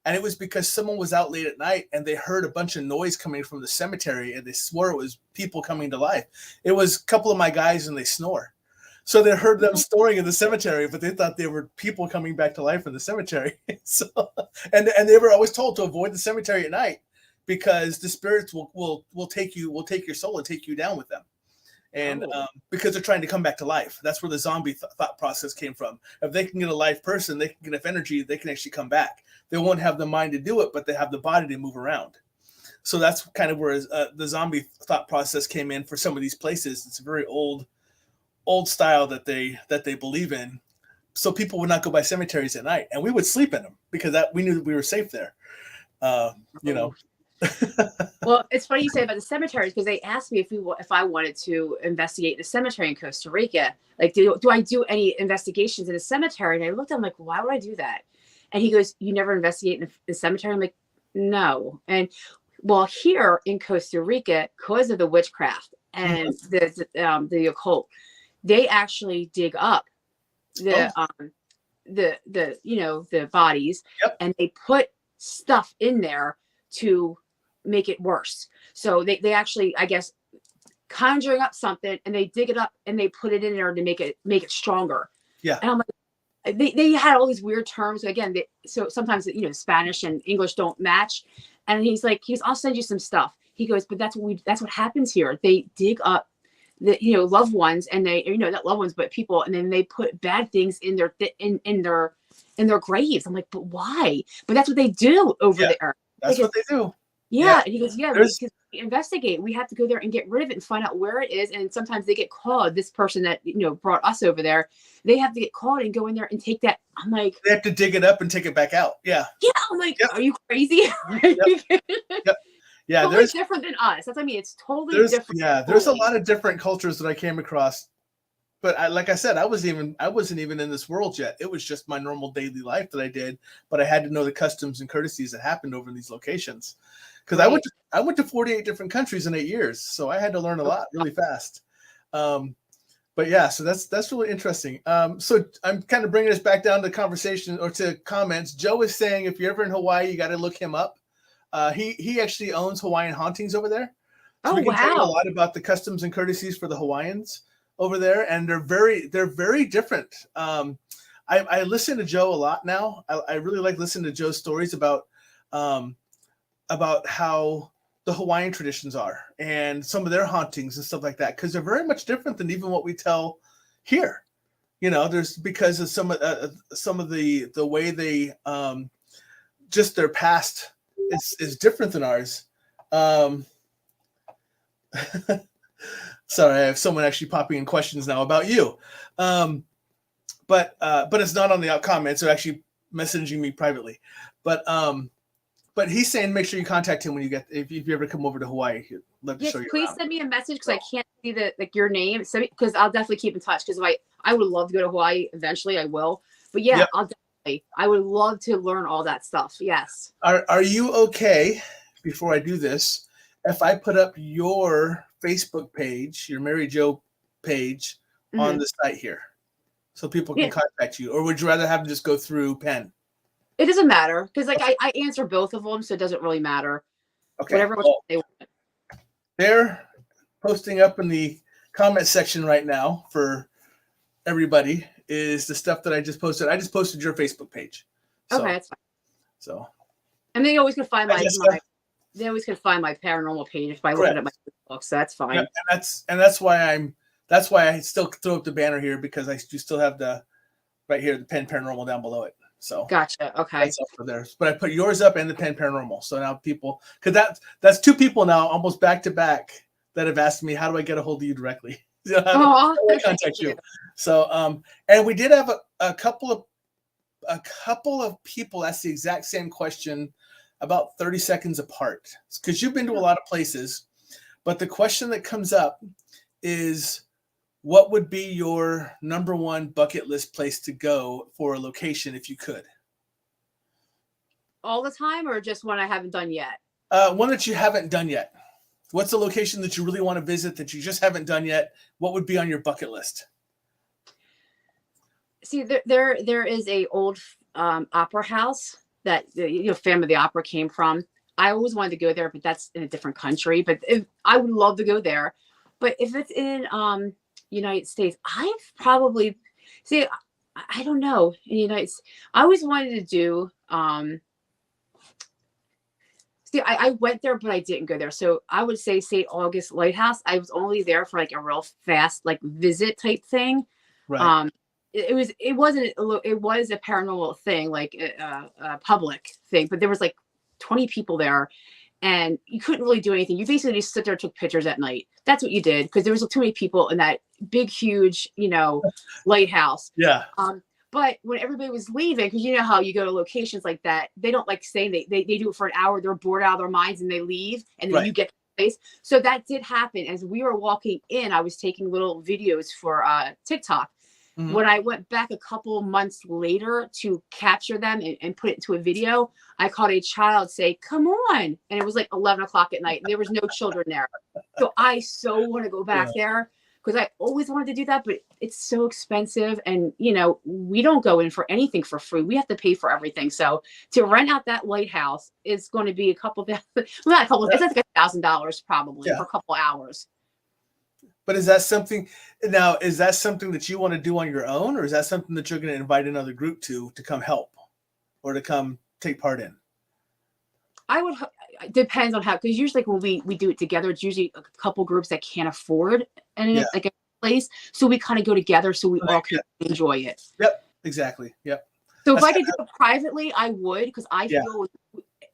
And it was because someone was out late at night and they heard a bunch of noise coming from the cemetery, and they swore it was people coming to life. It was a couple of my guys, and they snore. So they heard them snoring in the cemetery, but they thought they were people coming back to life in the cemetery. So, and they were always told to avoid the cemetery at night, because the spirits will take your soul and take you down with them. And because they're trying to come back to life. That's where the zombie thought process came from. If they can get a live person, they can get enough energy, they can actually come back. They won't have the mind to do it, but they have the body to move around. So that's kind of where the zombie thought process came in for some of these places. It's a very old style that they believe in. So people would not go by cemeteries at night, and we would sleep in them because we knew that we were safe there. Well, it's funny you say about the cemeteries, because they asked me if I wanted to investigate the cemetery in Costa Rica. Like, do I do any investigations in a cemetery? And I looked at him like, why would I do that? And he goes, you never investigate in the cemetery? I'm like, no. And well, here in Costa Rica, because of the witchcraft and the occult, they actually dig up the bodies, and they put stuff in there to make it worse. So they actually, I guess, conjuring up something, and they dig it up and they put it in there to make it stronger. Yeah. And I'm like, they had all these weird terms. Again, so sometimes Spanish and English don't match. And he's like, I'll send you some stuff. He goes, but that's what happens here. They dig up the loved ones, and they not loved ones but people, and then they put bad things in their graves. I'm like, but why? But that's what they do over there. That's what they do. Yeah. And he goes, we investigate. We have to go there and get rid of it and find out where it is. And sometimes they get called. This person that brought us over there, they have to get called and go in there and take that. I'm like, they have to dig it up and take it back out. Yeah. Yeah. I'm like, are you crazy? Yep. Yeah, totally different than us. That's what I mean. It's totally different. Yeah, there's a lot of different cultures that I came across. But like I said, I wasn't even in this world yet. It was just my normal daily life that I did. But I had to know the customs and courtesies that happened over in these locations, because I went to 48 different countries in 8 years, so I had to learn a lot really fast. But yeah, so that's really interesting. So I'm kind of bringing us back down to conversation or to comments. Joe is saying if you're ever in Hawaii, you got to look him up. He actually owns Hawaiian Hauntings over there. So we can tell you a lot about the customs and courtesies for the Hawaiians over there, and they're very different. I listen to Joe a lot now. I really like listening to Joe's stories about how the Hawaiian traditions are and some of their hauntings and stuff like that, because they're very much different than even what we tell here. there's because of some of the way they just their past is different than ours. Sorry, I have someone actually popping in questions now about you. But it's not on the comments. They're actually messaging me privately. But he's saying make sure you contact him when if you ever come over to Hawaii. He'd love to show you please around. send me a message because I can't see your name. Because I'll definitely keep in touch because I would love to go to Hawaii eventually. I will. But yeah, yep. I would love to learn all that stuff. Yes. Are you okay, before I do this, if I put up your Facebook page, your Mary Jo page, on the site here so people can contact you? Or would you rather have them just go through Penn? It doesn't matter because I answer both of them, so it doesn't really matter. Okay. Whatever they want. They're posting up in the comment section right now for everybody is the stuff that I just posted. I just posted your Facebook page. So, okay, that's fine. So, and they always can find they always can find my paranormal page if I look at my Facebook, so that's fine. Yeah, and that's why I still throw up the banner here because I still have the Penn Paranormal down below it. So gotcha. Okay. That's up for there. But I put yours up and the Penn Paranormal. So now people, because that's two people now almost back to back that have asked me, how do I get a hold of you directly? How do I contact you? So and we did have a couple of people ask the exact same question about 30 seconds apart. Because you've been to a lot of places, but the question that comes up is, what would be your number one bucket list place to go for a location if you could? All the time or just one I haven't done yet? One that you haven't done yet. What's the location that you really want to visit that you just haven't done yet? What would be on your bucket list? See, there is a old opera house that Phantom of the Opera came from. I always wanted to go there, but that's in a different country. But I would love to go there. But if it's in United States, I've probably I don't know. In the United States, I always wanted to do I went there, but I didn't go there. So I would say St. August Lighthouse. I was only there for like a real fast visit type thing. Right. It was a paranormal thing, like a public thing, but there was like 20 people there. And you couldn't really do anything. You basically just sit there and took pictures at night. That's what you did because there was too many people in that big, huge, lighthouse. Yeah. But when everybody was leaving, because you know how you go to locations like that, they don't like staying. They do it for an hour. They're bored out of their minds and they leave, and then you get to the place. So that did happen. As we were walking in, I was taking little videos for TikTok. Mm-hmm. When I went back a couple months later to capture them and put it into a video, I caught a child say, "Come on." And it was like 11 o'clock at night and there was no children there. So I so want to go back there because I always wanted to do that, but it's so expensive. And, we don't go in for anything for free. We have to pay for everything. So to rent out that lighthouse is going to be it's like $1,000 probably for a couple hours. But is that something that you want to do on your own, or is that something that you're going to invite another group to come help or to come take part in? It depends on how, because usually when we do it together, it's usually a couple groups that can't afford a place. So we kind of go together so we all can enjoy it. Yep, exactly. Yep. So if I could do it privately, I would, because I feel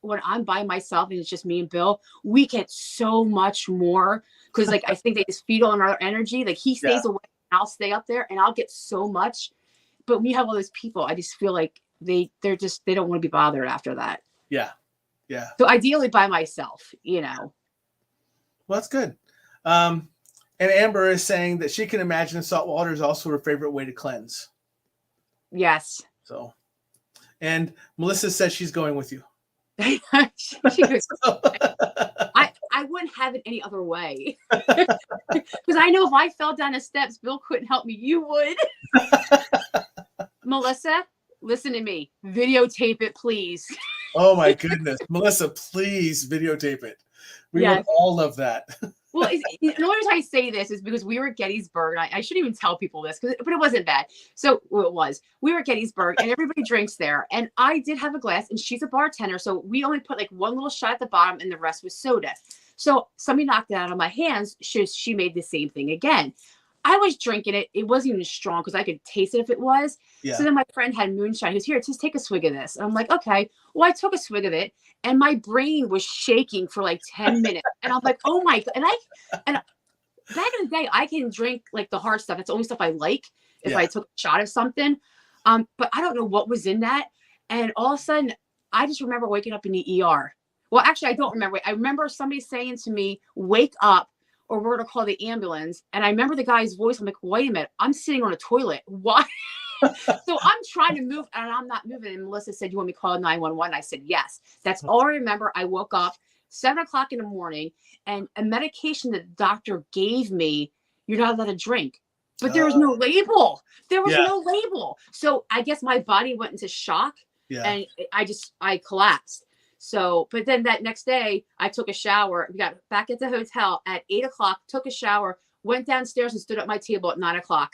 when I'm by myself and it's just me and Bill, we get so much more. Because I think they just feed on our energy. Like he stays away, I'll stay up there, and I'll get so much. But when you have all those people, I just feel like they don't want to be bothered after that. Yeah, yeah. So ideally by myself, Well, that's good. And Amber is saying that she can imagine salt water is also her favorite way to cleanse. Yes. So, and Melissa says she's going with you. She goes, I wouldn't have it any other way. Because I know if I fell down the steps, Bill couldn't help me. You would. Melissa, listen to me. Videotape it, please. Oh, my goodness. Melissa, please videotape it. We want all of that. Well, the only reason I say this is because we were at Gettysburg. I shouldn't even tell people this, but it wasn't bad. So it was. We were at Gettysburg, and everybody drinks there. And I did have a glass, and she's a bartender, so we only put one little shot at the bottom, and the rest was soda. So somebody knocked it out of my hands. She made the same thing again. I was drinking it. It wasn't even strong because I could taste it if it was. Yeah. So then my friend had moonshine. He was here, just take a swig of this. And I'm like, okay. Well, I took a swig of it and my brain was shaking for like 10 minutes. And I'm like, oh my God. And back in the day, I can drink like the hard stuff. That's the only stuff I like if I took a shot of something. But I don't know what was in that. And all of a sudden, I just remember waking up in the ER. Well, actually, I don't remember. I remember somebody saying to me, wake up or we're going to call the ambulance. And I remember the guy's voice. I'm like, wait a minute, I'm sitting on a toilet. Why? So I'm trying to move and I'm not moving. And Melissa said, you want me to call 911? I said, yes. That's all I remember. I woke up 7:00 in the morning and a medication that the doctor gave me, you're not allowed to drink. But there was no label. There was no label. So I guess my body went into shock and I collapsed. So, but then that next day I took a shower. We got back at the hotel at 8:00, took a shower, went downstairs and stood at my table at 9:00.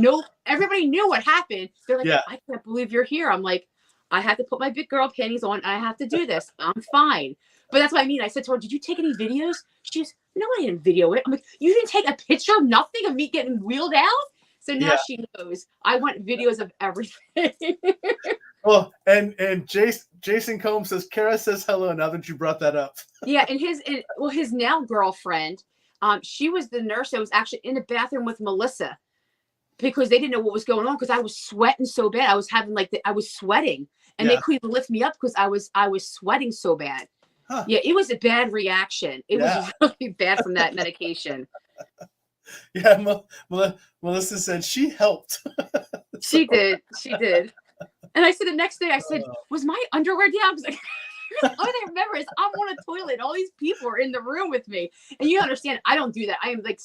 No, everybody knew what happened. They're like, I can't believe you're here. I'm like, I have to put my big girl panties on. And I have to do this. I'm fine. But that's what I mean. I said to her, did you take any videos? She goes, no, I didn't video it. I'm like, you didn't take a picture of nothing of me getting wheeled out? So now she knows. I want videos of everything. Well, and Jason Combs says, Kara says hello now that you brought that up. Yeah, and his now girlfriend, she was the nurse that was actually in the bathroom with Melissa because they didn't know what was going on because I was sweating so bad. I was having I was sweating and they couldn't lift me up because I was sweating so bad. Huh. Yeah, it was a bad reaction. It was really bad from that medication. Yeah, Melissa said she helped. She did. And I said the next day, I said, was my underwear down? Like, all I remember is I'm on a toilet. All these people are in the room with me. And you understand, I don't do that. I am like,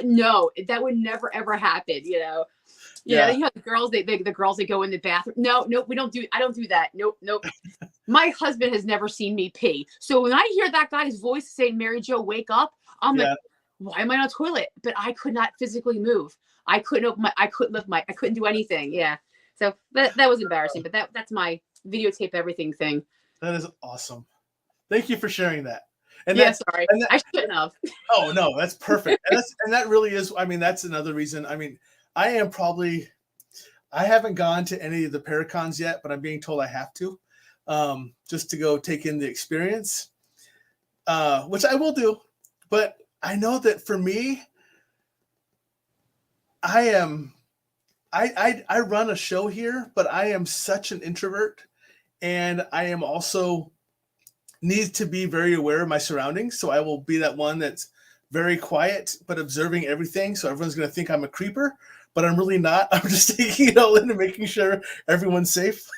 no, that would never, ever happen, you know? Yeah. You know, the girls, the girls that go in the bathroom. No, I don't do that. Nope. My husband has never seen me pee. So when I hear that guy's voice saying, Mary Jo, wake up, I'm like, why am I on a toilet? But I could not physically move. I couldn't I couldn't do anything. Yeah. So that was embarrassing, but that's my videotape everything thing. That is awesome. Thank you for sharing that. And sorry. I shouldn't have. Oh no, that's perfect. And that really is, I mean, that's another reason. I mean, I haven't gone to any of the Paracons yet, but I'm being told I have to, just to go take in the experience, which I will do. But I know that for me, I run a show here, but I am such an introvert, and I am also need to be very aware of my surroundings. So I will be that one that's very quiet, but observing everything. So everyone's going to think I'm a creeper, but I'm really not. I'm just taking it all in and making sure everyone's safe.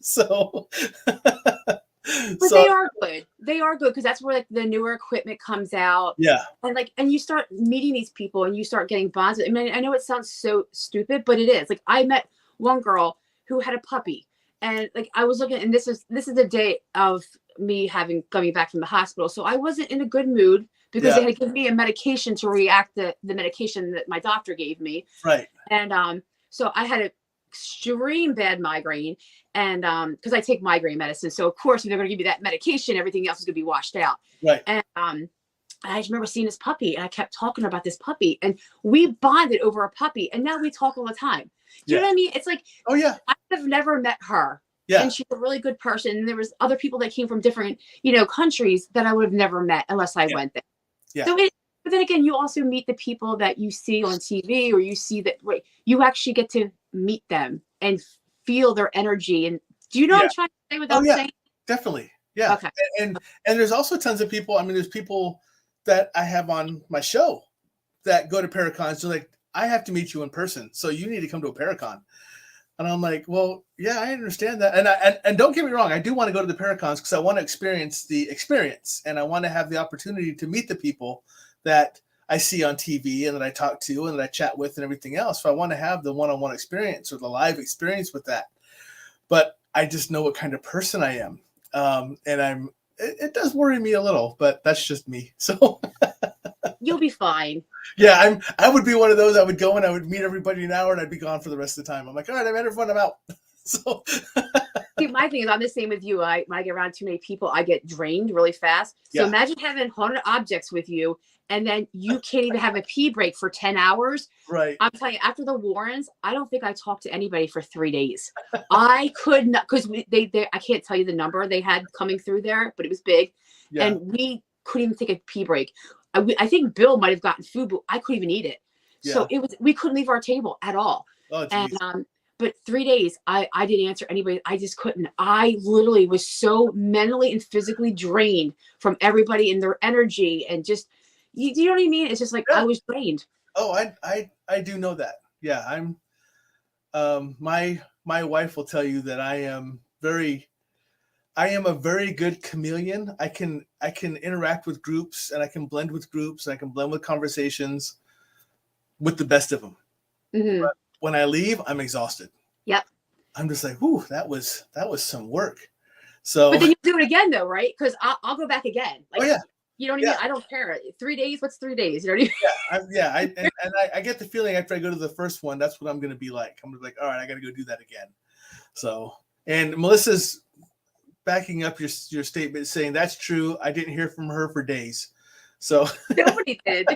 So, but they are good. They are good because that's where like the newer equipment comes out. Yeah. And you start meeting these people and you start getting bonds. I mean, I know it sounds so stupid, but it is. Like I met one girl who had a puppy, and like I was looking, and this is the day of me coming back from the hospital, so I wasn't in a good mood because they had given me a medication to react to the medication that my doctor gave me. Right. And so I had an extreme bad migraine, and because I take migraine medicine, so of course if they're going to give you that medication, everything else is going to be washed out. Right. And I just remember seeing this puppy, and I kept talking about this puppy, and we bonded over a puppy, and now we talk all the time. Do you know what I mean? It's like, oh yeah, I have never met her. Yeah. And she's a really good person. And there was other people that came from different, countries that I would have never met unless I went there. Yeah. So but then again, you also meet the people that you see on TV, or you see that you actually get to meet them and feel their energy. And do you know what I'm trying to say without saying? Definitely. Yeah. Okay. And there's also tons of people. I mean, there's people that I have on my show that go to Paracons. They're like, I have to meet you in person, so you need to come to a Paracon. And I'm like, well, yeah, I understand that. And don't get me wrong, I do want to go to the Paracons because I want to experience the experience, and I want to have the opportunity to meet the people that I see on TV and that I talk to and that I chat with and everything else. So I want to have the one-on-one experience or the live experience with that. But I just know what kind of person I am. And it does worry me a little, but that's just me. So you'll be fine. Yeah, I would be one of those. I would go and I would meet everybody an hour and I'd be gone for the rest of the time. I'm like, all right, I met everyone, I'm out. So See, my thing is, I'm the same with you. When I get around too many people, I get drained really fast. So Yeah. imagine having 100 objects with you, and then you can't even have a pee break for 10 hours. Right. I'm telling you, after the Warrens, I don't think I talked to anybody for 3 days. I could not, because I can't tell you the number they had coming through there, but it was big. Yeah. And we couldn't even take a pee break. I think Bill might have gotten food, but I couldn't even eat it. So we couldn't leave our table at all. Oh, geez. And but 3 days, I didn't answer anybody. I just couldn't. I literally was so mentally and physically drained from everybody and their energy, and just you know what I mean? It's just like I was drained. Oh, I do know that. Yeah, I'm my wife will tell you that I am a very good chameleon. I can interact with groups, and I can blend with groups, and I can blend with conversations with the best of them. Mm-hmm. But when I leave, I'm exhausted. Yep. I'm just like, whoo, that was some work. So, but then you do it again, though, right? Because I'll go back again. Like, oh yeah. You know what I mean? I don't care. 3 days. What's 3 days? You know what I mean? Yeah. I get the feeling after I go to the first one, that's what I'm going to be like. I'm going to be like, all right, I got to go do that again. So, and Melissa's backing up your statement, saying that's true. I didn't hear from her for days. So nobody did.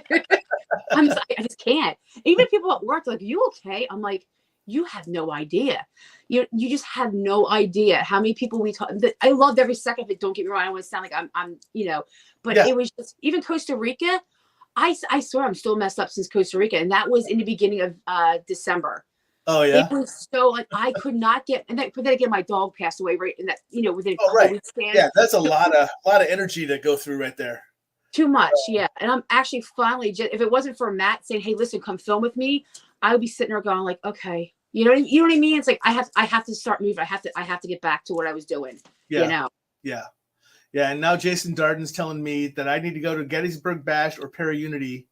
I just can't. Even people at work are like, "You okay?" I'm like, "You have no idea. You just have no idea how many people we talk." I loved every second of it. Don't get me wrong. I don't want to sound like I'm but it was just even Costa Rica. I swear I'm still messed up since Costa Rica, and that was in the beginning of December. Oh yeah. It was so like I could not get, but then again, my dog passed away right in that within a right. weeks span. Yeah, that's a lot of energy to go through right there. Too much, yeah. And I'm actually finally just, if it wasn't for Matt saying, "Hey, listen, come film with me," I would be sitting there going like, "Okay." You know what I mean? It's like I have to start moving. I have to get back to what I was doing. Yeah. Yeah. And now Jason Darden's telling me that I need to go to Gettysburg Bash or Para-Unity.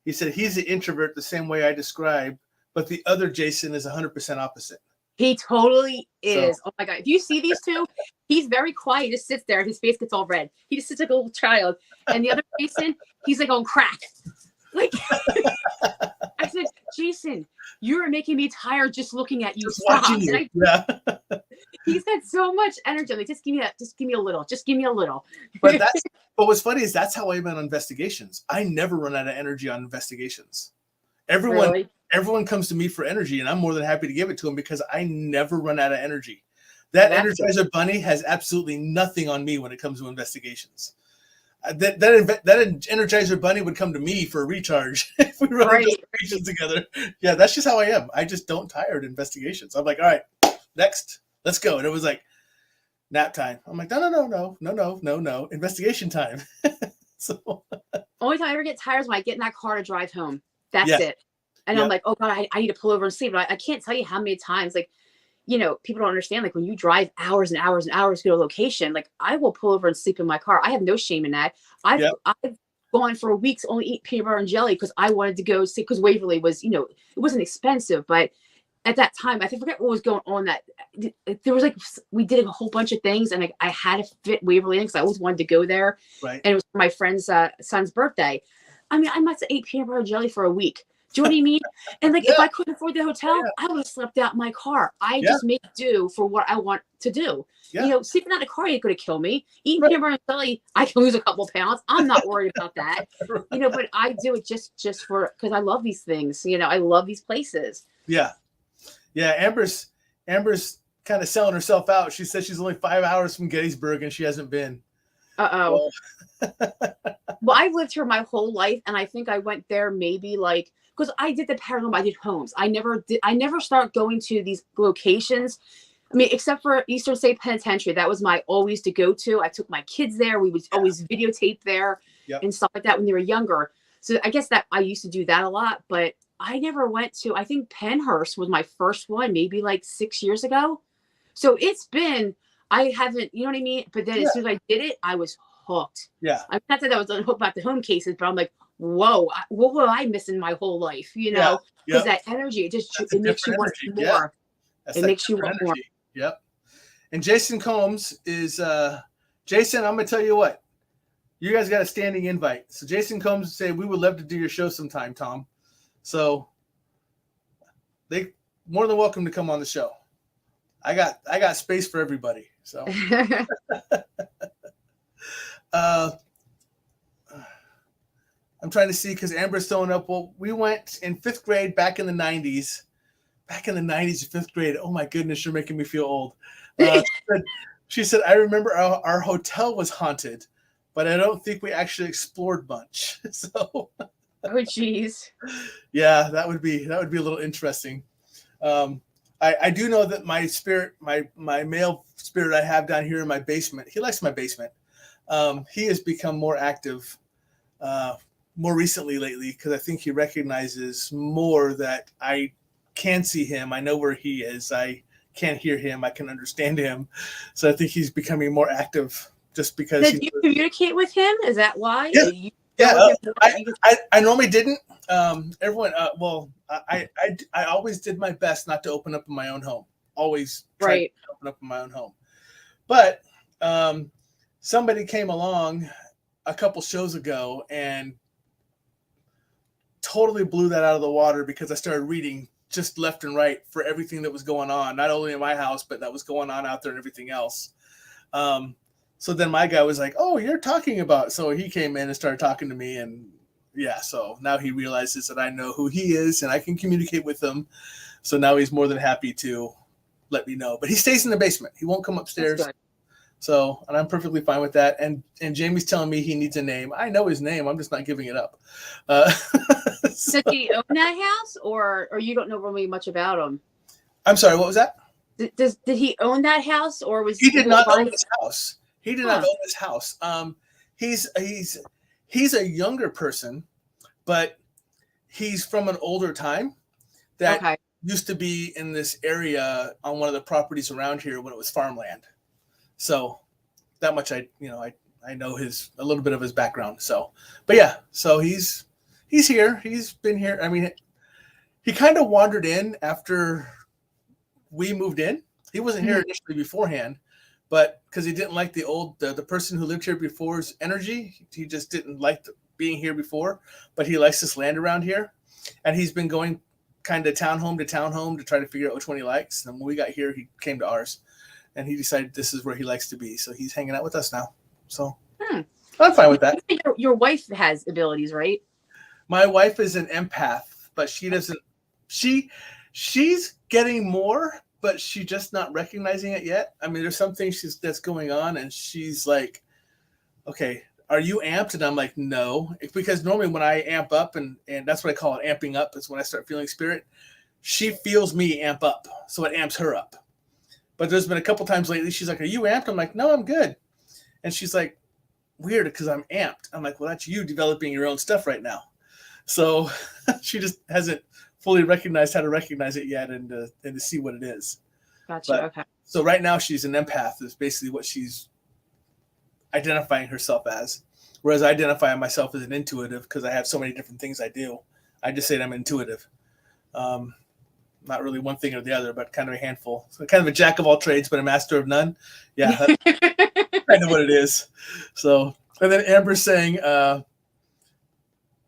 He said he's the introvert the same way I described, but the other Jason is 100% opposite. He totally is. So, oh my God. If you see these two, he's very quiet. He just sits there. His face gets all red. He just sits like a little child. And the other Jason, he's like on crack. Like I said, "Jason, you are making me tired just looking at you." Just watching you. He's got so much energy. I'm like, just give me a little. Just give me a little. But what's funny is that's how I am on investigations. I never run out of energy on investigations. Everyone comes to me for energy, and I'm more than happy to give it to them because I never run out of energy. That Energizer Bunny has absolutely nothing on me when it comes to investigations. That Energizer Bunny would come to me for a recharge if we run investigations together. Yeah, that's just how I am. I just don't tire at investigations. I'm like, all right, next, let's go. And it was like nap time. I'm like, no, investigation time. So only time I ever get tired is when I get in that car to drive home. That's it. And I'm like, oh God, I need to pull over and sleep. But I can't tell you how many times, like, people don't understand, like when you drive hours and hours and hours to go to a location, like I will pull over and sleep in my car. I have no shame in that. I've gone for weeks, only eat peanut butter and jelly because I wanted to go see, because Waverly was, it wasn't expensive, but at that time, I forget what was going on. That there was like, we did a whole bunch of things, and I had to fit Waverly in because I always wanted to go there. Right. And it was my friend's son's birthday. I mean, I must have ate peanut butter and jelly for a week. Do you know what I mean? And like, if I couldn't afford the hotel, I would have slept out in my car. I just make do for what I want to do. Yeah. Sleeping out in a car ain't going to kill me. Eating peanut butter and jelly, I can lose a couple pounds. I'm not worried about that. But I do it just because I love these things. I love these places. Yeah. Yeah. Amber's kind of selling herself out. She says she's only 5 hours from Gettysburg and she hasn't been. Uh-oh. Well, I've lived here my whole life, and I think I went there maybe like, because I did the paranormal, I did homes. I never start going to these locations. I mean, except for Eastern State Penitentiary. That was my always to go to. I took my kids there. We would always videotape there and stuff like that when they were younger. So I guess that I used to do that a lot, but I never went to, I think Pennhurst was my first one, maybe like 6 years ago. So it's been, I haven't, you know what I mean? But then as soon as I did it, I was hooked. Yeah. I'm not that I was hooked about the home cases, but I'm like, whoa, what were I missing my whole life? Because that energy, it makes you want more. It makes you want more. Yep. And Jason Combs is, Jason, I'm going to tell you what, you guys got a standing invite. So Jason Combs said, we would love to do your show sometime, Tom. So they more than welcome to come on the show. I got space for everybody. So uh, I'm trying to see because Amber's throwing up. Well, we went in fifth grade back in the 90s. Back in the 90s, fifth grade. Oh my goodness, you're making me feel old. She said, I remember our hotel was haunted, but I don't think we actually explored much. So, Oh, geez. yeah, that would be a little interesting. I do know that my spirit, my male spirit I have down here in my basement, he likes my basement. He has become more active more recently lately because I think he recognizes more that I can see him. I know where he is. I can't hear him. I can understand him. So I think he's becoming more active just because. Did you communicate with him? Is that why? Yeah. I normally didn't. Everyone. Well, I always did my best not to open up in my own home. Always tried to open up in my own home. But somebody came along a couple shows ago and totally blew that out of the water because I started reading just left and right for everything that was going on, not only in my house, but that was going on out there and everything else. So then my guy was like, oh, you're talking about, so he came in and started talking to me. And yeah, so now he realizes that I know who he is and I can communicate with him. So now he's more than happy to let me know, but he stays in the basement. He won't come upstairs. So, and I'm perfectly fine with that. And Jamie's telling me he needs a name. I know his name. I'm just not giving it up. So, did he own that house, or you don't know really much about him? I'm sorry. What was that? Did he own that house, or was he did not own his house? He did not own his house. He's a younger person, but he's from an older time that used to be in this area on one of the properties around here when it was farmland. So that much I know a little bit of his background. So, but yeah, so he's here. He's been here. I mean, he kind of wandered in after we moved in. He wasn't here initially beforehand, but because he didn't like the person who lived here before's energy, he just didn't like being here before. But he likes this land around here, and he's been going kind of townhome to townhome to try to figure out which one he likes. And when we got here, he came to ours. And he decided this is where he likes to be. So he's hanging out with us now. So I'm fine with that. Your wife has abilities, right? My wife is an empath, but she doesn't. She's getting more, but she's just not recognizing it yet. I mean, there's some things that's going on, and she's like, okay, are you amped? And I'm like, no. Because normally when I amp up, and that's what I call it, amping up, is when I start feeling spirit, she feels me amp up. So it amps her up. But there's been a couple times lately, she's like, are you amped? I'm like, no, I'm good. And she's like, weird, because I'm amped. I'm like, well, that's you developing your own stuff right now. So she just hasn't fully recognized how to recognize it yet and to see what it is. Gotcha, okay. So right now she's an empath is basically what she's identifying herself as. Whereas I identify myself as an intuitive because I have so many different things I do. I just say that I'm intuitive. Not really one thing or the other, but kind of a handful. So kind of a jack of all trades, but a master of none. Yeah, that's kind of what it is. So, and then Amber's saying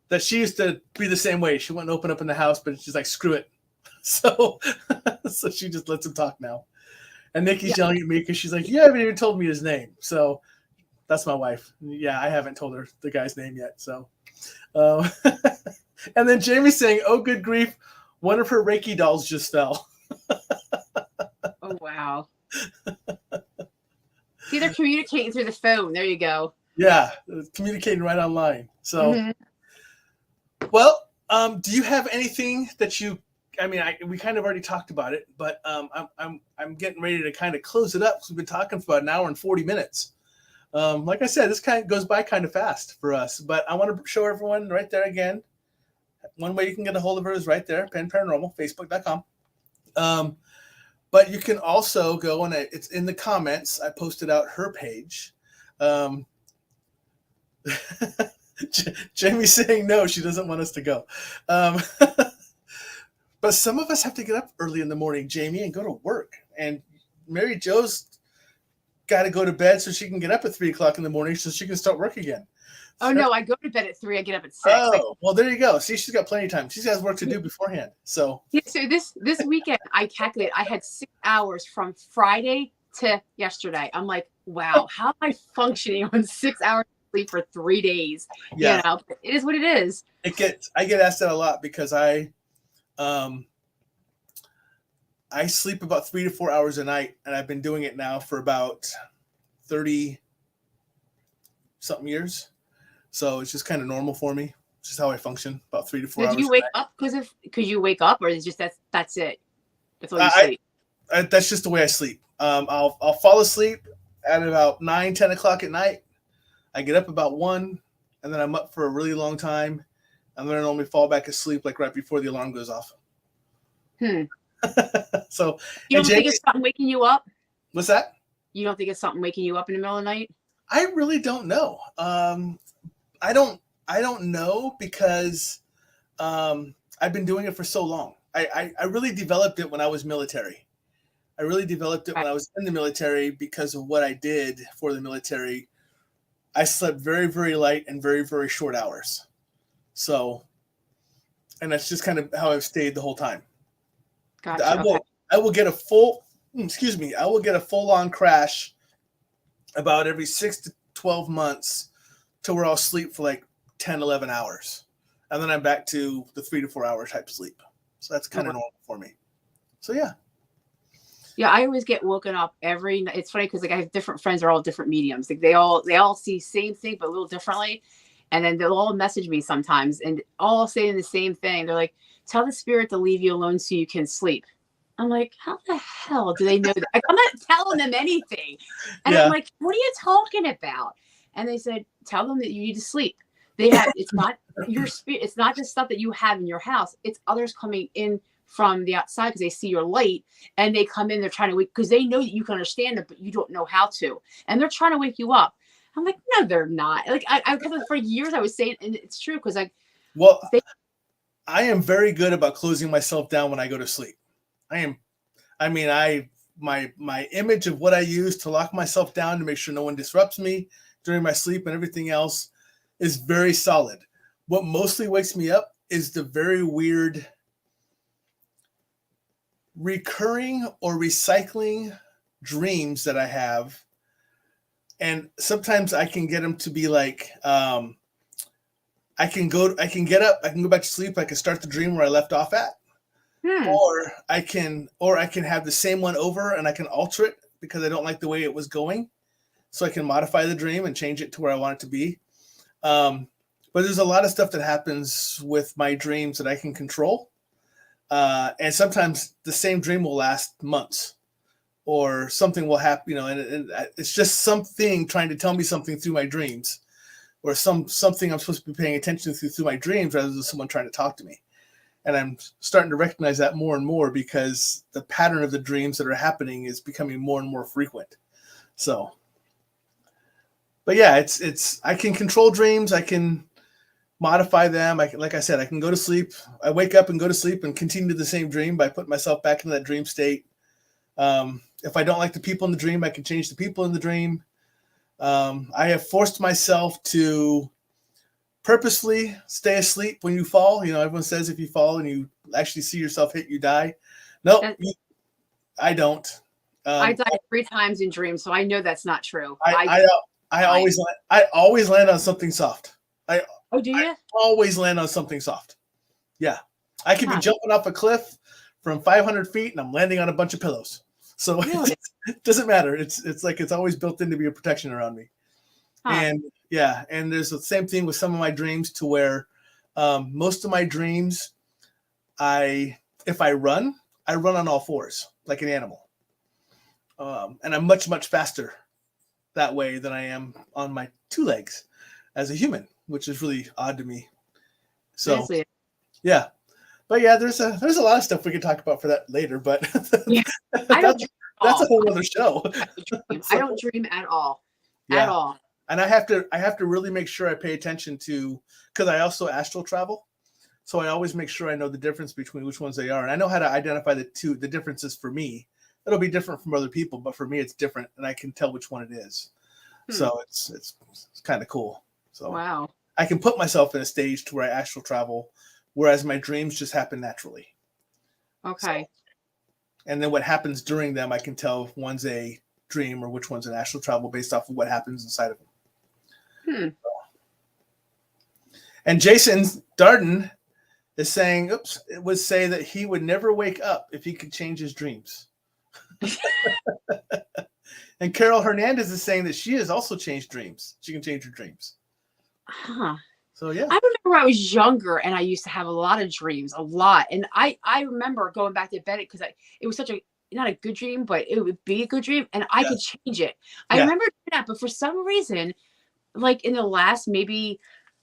that she used to be the same way. She wouldn't open up in the house, but she's like, screw it. So she just lets him talk now. And Nikki's yelling at me because she's like, you haven't even told me his name. So that's my wife. Yeah, I haven't told her the guy's name yet. So, and then Jamie's saying, oh, good grief. One of her Reiki dolls just fell. Oh, wow. See, they're communicating through the phone. There you go. Yeah, communicating right online. So, well, do you have anything that you? I mean, we kind of already talked about it, but I'm getting ready to kind of close it up because we've been talking for about an hour and 40 minutes. Like I said, this kind of goes by kind of fast for us, but I want to show everyone right there again. One way you can get a hold of her is right there, Pen Paranormal, Facebook.com. But you can also go and it's in the comments. I posted out her page. Jamie's saying no, she doesn't want us to go. But some of us have to get up early in the morning, Jamie, and go to work. And Mary Jo's got to go to bed so she can get up at 3 o'clock in the morning so she can start work again. Oh no, I go to bed at 3. I get up at 6. Like, Oh, well, there you go. See, she's got plenty of time. She has work to do beforehand. So, yeah, so this weekend I calculate I had 6 hours from Friday to yesterday. I'm like, wow, how am I functioning on 6 hours of sleep for 3 days? yeah, It is what it is. I get asked that a lot because um, I sleep about 3 to 4 hours a night, and I've been doing it now for about 30 something years. So it's just kind of normal for me. It's just how I function, about 3 to 4 Did hours you a wake night. up because you wake up, or is it just that's it? That's all you I, sleep. that's just the way I sleep. I'll fall asleep at about 9, 10 o'clock at night. I get up about 1, and then I'm up for a really long time, and then I normally fall back asleep like right before the alarm goes off. Hmm. So, You and don't think Jamie, it's something waking you up? what's that? You don't think it's something waking you up in the middle of the night? I really don't know. I don't. I don't know because I've been doing it for so long. I really developed it when I was military. I really developed it when Right. I was in the military because of what I did for the military. I slept very, very light and very, very short hours. So, and that's just kind of how I've stayed the whole time. Gotcha. Okay. I will get a full, excuse me, I will get a full on crash about every 6 to 12 months to where I'll sleep for like 10, 11 hours. And then I'm back to the 3 to 4 hour type sleep. So that's kind of normal for me. So yeah. Yeah, I always get woken up every night. It's funny because like I have different friends are all different mediums. Like they all see same thing but a little differently. And then they'll all message me sometimes and all saying the same thing. They're like, tell the spirit to leave you alone so you can sleep. I'm like, how the hell do they know that? Like, I'm not telling them anything. And I'm Yeah. like, what are you talking about? And they said, tell them that you need to sleep. They have, it's not your spirit. It's not just stuff that you have in your house. It's others coming in from the outside because they see your light and they come in, they're trying to wake because they know that you can understand it, but you don't know how to. And they're trying to wake you up. I'm like, no, they're not. Like I for years I was saying, and it's true because like, well, I am very good about closing myself down when I go to sleep. My image of what I use to lock myself down to make sure no one disrupts me during my sleep and everything else is very solid. What mostly wakes me up is the very weird recurring or recycling dreams that I have. And sometimes I can get them to be like, I can get up, I can go back to sleep, I can start the dream where I left off at. Or I can have the same one over and I can alter it because I don't like the way it was going. So I can modify the dream and change it to where I want it to be. But there's a lot of stuff that happens with my dreams that I can control. And sometimes the same dream will last months or something will happen, and it's just something trying to tell me something through my dreams or something I'm supposed to be paying attention to through my dreams rather than someone trying to talk to me. And I'm starting to recognize that more and more because the pattern of the dreams that are happening is becoming more and more frequent. So, but yeah, it's I can control dreams. I can modify them. Like I said, I can go to sleep. I wake up and go to sleep and continue the same dream by putting myself back into that dream state. If I don't like the people in the dream, I can change the people in the dream. I have forced myself to purposely stay asleep when you fall. Everyone says if you fall and you actually see yourself hit, you die. No, I don't. I died 3 times in dreams, so I know that's not true. I always land on something soft. Oh, do you? I always land on something soft. Yeah, I could be jumping off a cliff from 500 feet and I'm landing on a bunch of pillows. So really? it doesn't matter. It's like it's always built in to be a protection around me. And yeah, and there's the same thing with some of my dreams to where most of my dreams, if I run on all fours like an animal. And I'm much, much faster that way than I am on my 2 legs as a human, which is really odd to me. So yeah. But yeah, there's a lot of stuff we could talk about for that later, but yeah. that's a whole other show. I don't dream at all. Yeah. At all. And I have to really make sure I pay attention to, because I also astral travel. So I always make sure I know the difference between which ones they are. And I know how to identify the differences for me. It'll be different from other people, but for me it's different and I can tell which one it is. So it's kind of cool. So Wow. I can put myself in a stage to where I astral travel, whereas my dreams just happen naturally. Okay. So, and then what happens during them, I can tell if one's a dream or which one's an astral travel based off of what happens inside of them. Hmm. And Jason Darden is saying, oops, it would say that he would never wake up if he could change his dreams. And Carol Hernandez is saying that she has also changed dreams. She can change her dreams. Huh. So yeah. I remember when I was younger and I used to have a lot of dreams, a lot. And I remember going back to bed because it was such a, not a good dream, but it would be a good dream and I could change it. I remember doing that, but for some reason, like in the last maybe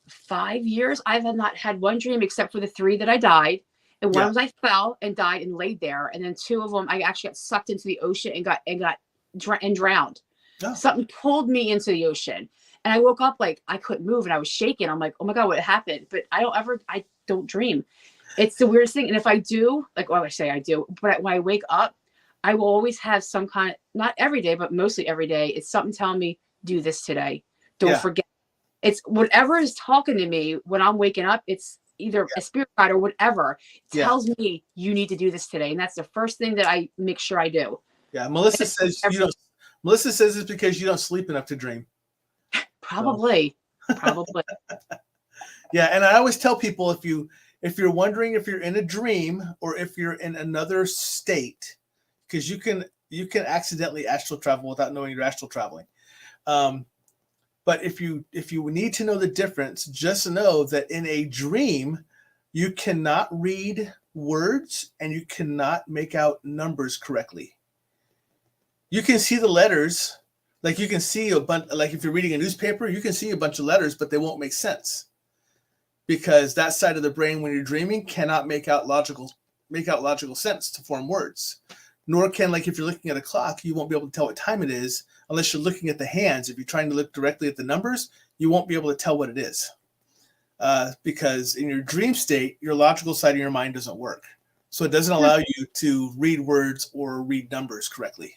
5 years, I've not had one dream except for the 3 that I died. And one was I fell and died and laid there. And then 2 of them, I actually got sucked into the ocean and drowned. Oh. Something pulled me into the ocean. And I woke up like I couldn't move and I was shaking. I'm like, oh my God, what happened? But I don't dream. It's the weirdest thing. And if I do, like, well, I say I do, but when I wake up, I will always have some kind of, not every day, but mostly every day, it's something telling me, do this today. Don't forget. It's whatever is talking to me when I'm waking up. It's either a spirit guide or whatever tells me you need to do this today. And that's the first thing that I make sure I do. Yeah. Melissa says Melissa says it's because you don't sleep enough to dream. Probably. Yeah. And I always tell people if you're wondering if you're in a dream or if you're in another state, because you can accidentally astral travel without knowing you're astral traveling. But if you need to know the difference, just know that in a dream, you cannot read words and you cannot make out numbers correctly. You can see the letters, like you can see a bunch, like if you're reading a newspaper, you can see a bunch of letters, but they won't make sense because that side of the brain, when you're dreaming, cannot make out logical sense to form words. Nor can, like if you're looking at a clock, you won't be able to tell what time it is unless you're looking at the hands. If you're trying to look directly at the numbers, you won't be able to tell what it is because in your dream state, your logical side of your mind doesn't work. So it doesn't allow you to read words or read numbers correctly.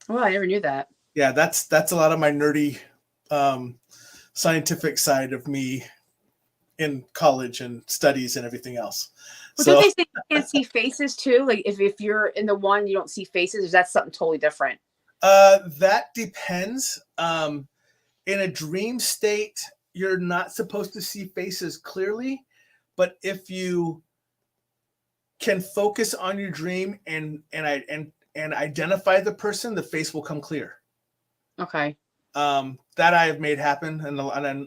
Well, I never knew that. Yeah, that's a lot of my nerdy scientific side of me in college and studies and everything else. Well, don't they say you can't see faces too? Like if you're in the one, you don't see faces, or that's something totally different? That depends. In a dream state, you're not supposed to see faces clearly, but if you can focus on your dream and identify the person, the face will come clear. Okay. That I have made happen, and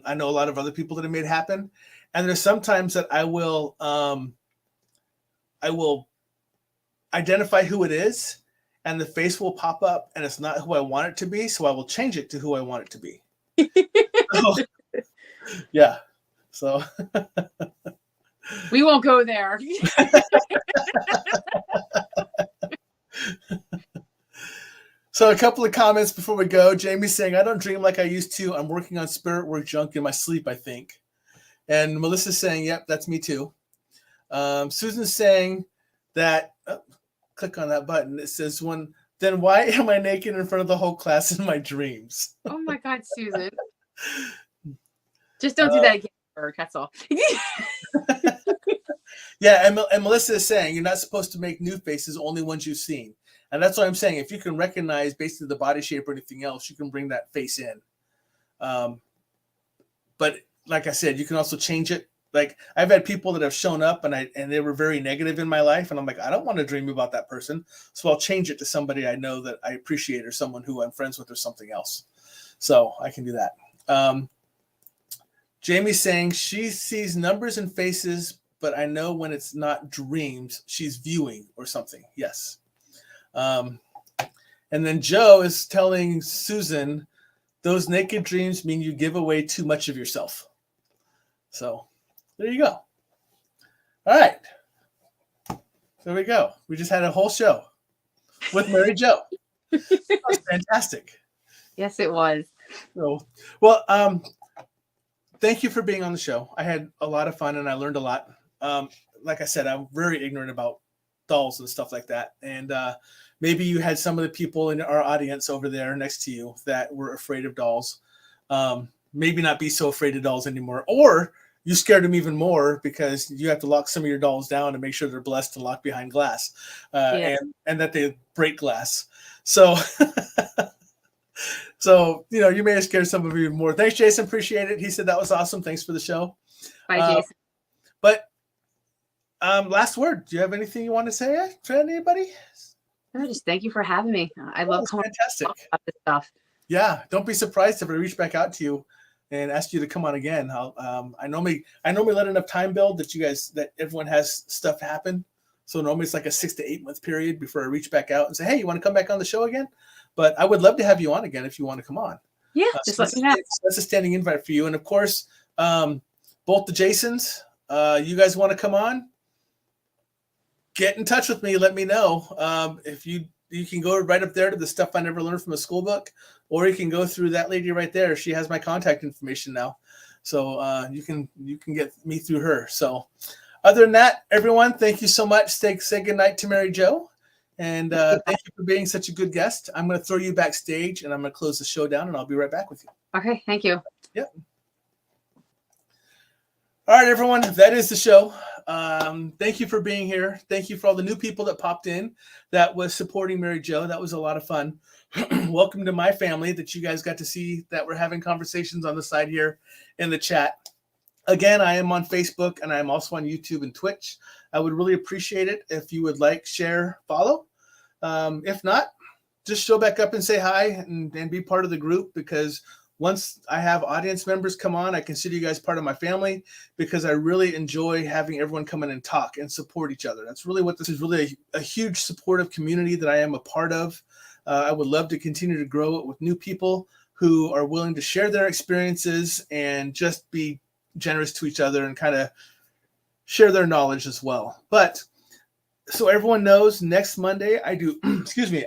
I know a lot of other people that have made happen. And there's sometimes that I will identify who it is, and the face will pop up, and it's not who I want it to be, so I will change it to who I want it to be. So, yeah. So we won't go there. So a couple of comments before we go. Jamie's saying, I don't dream like I used to. I'm working on spirit work junk in my sleep, I think. And Melissa's saying, yep, that's me too. Susan's saying that, click on that button. It says, then why am I naked in front of the whole class in my dreams? Oh my God, Susan. Just don't do that again, that's all. Yeah, and Melissa is saying you're not supposed to make new faces, only ones you've seen. And that's what I'm saying. If you can recognize based on the body shape or anything else, you can bring that face in. But like I said, you can also change it. Like I've had people that have shown up and they were very negative in my life. And I'm like, I don't want to dream about that person. So I'll change it to somebody I know that I appreciate or someone who I'm friends with or something else. So I can do that. Jamie's saying she sees numbers and faces, but I know when it's not dreams, she's viewing or something. Yes. And then Joe is telling Susan, those naked dreams mean you give away too much of yourself. So there you go. All right. There we go. We just had a whole show with Mary Jo. That was fantastic. Yes, it was. So, well, thank you for being on the show. I had a lot of fun and I learned a lot. Like I said, I'm very ignorant about dolls and stuff like that. And maybe you had some of the people in our audience over there next to you that were afraid of dolls. maybe not be so afraid of dolls anymore, or you scared them even more because you have to lock some of your dolls down and make sure they're blessed and locked behind glass, Yeah. and that they break glass. So, so you may have scared some of you even more. Thanks, Jason. Appreciate it. He said that was awesome. Thanks for the show. Bye, Jason. But last word. Do you have anything you want to say to anybody? No, just thank you for having me. I love coming fantastic. About this stuff. Yeah, don't be surprised if I reach back out to you and ask you to come on again. I normally let enough time build that everyone has stuff happen. So normally it's like a 6 to 8 month period before I reach back out and say, hey, you want to come back on the show again? But I would love to have you on again if you want to come on. Yeah, just let me know. That's a standing invite for you. And of course, both the Jasons, you guys want to come on? Get in touch with me. Let me know. If you can go right up there to the Stuff I Never Learned from a Schoolbook, or you can go through that lady right there. She has my contact information now. So you can get me through her. So other than that, everyone, thank you so much. Say good night to Mary Jo. And thank you for being such a good guest. I'm going to throw you backstage and I'm going to close the show down and I'll be right back with you. Okay, thank you. Yep. All right, everyone, that is the show. Thank you for being here. Thank you for all the new people that popped in that was supporting Mary Jo. That was a lot of fun. Welcome to my family that you guys got to see that we're having conversations on the side here in the chat. Again, I am on Facebook and I'm also on YouTube and Twitch. I would really appreciate it if you would like, share, follow. If not, just show back up and say hi and be part of the group, because once I have audience members come on, I consider you guys part of my family, because I really enjoy having everyone come in and talk and support each other. That's really what this is, really a huge supportive community that I am a part of. I would love to continue to grow it with new people who are willing to share their experiences and just be generous to each other and kind of share their knowledge as well. But so everyone knows, next Monday I do,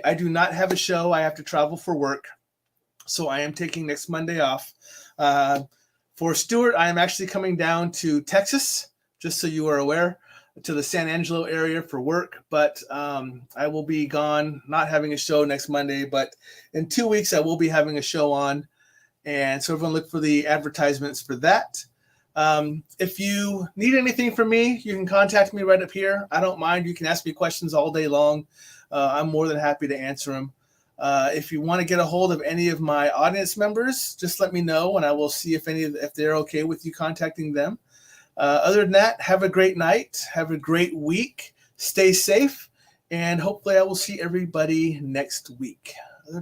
I do not have a show. I have to travel for work. So I am taking next Monday off. For Stuart, I am actually coming down to Texas, just so you are aware, to the San Angelo area for work. But I will be gone, not having a show next Monday. But in 2 weeks, I will be having a show on. And so everyone look for the advertisements for that. If you need anything from me, you can contact me right up here. I don't mind. You can ask me questions all day long. I'm more than happy to answer them. If you want to get a hold of any of my audience members, just let me know and I will see if they're okay with you contacting them. Other than that, have a great night. Have a great week. Stay safe. And hopefully I will see everybody next week.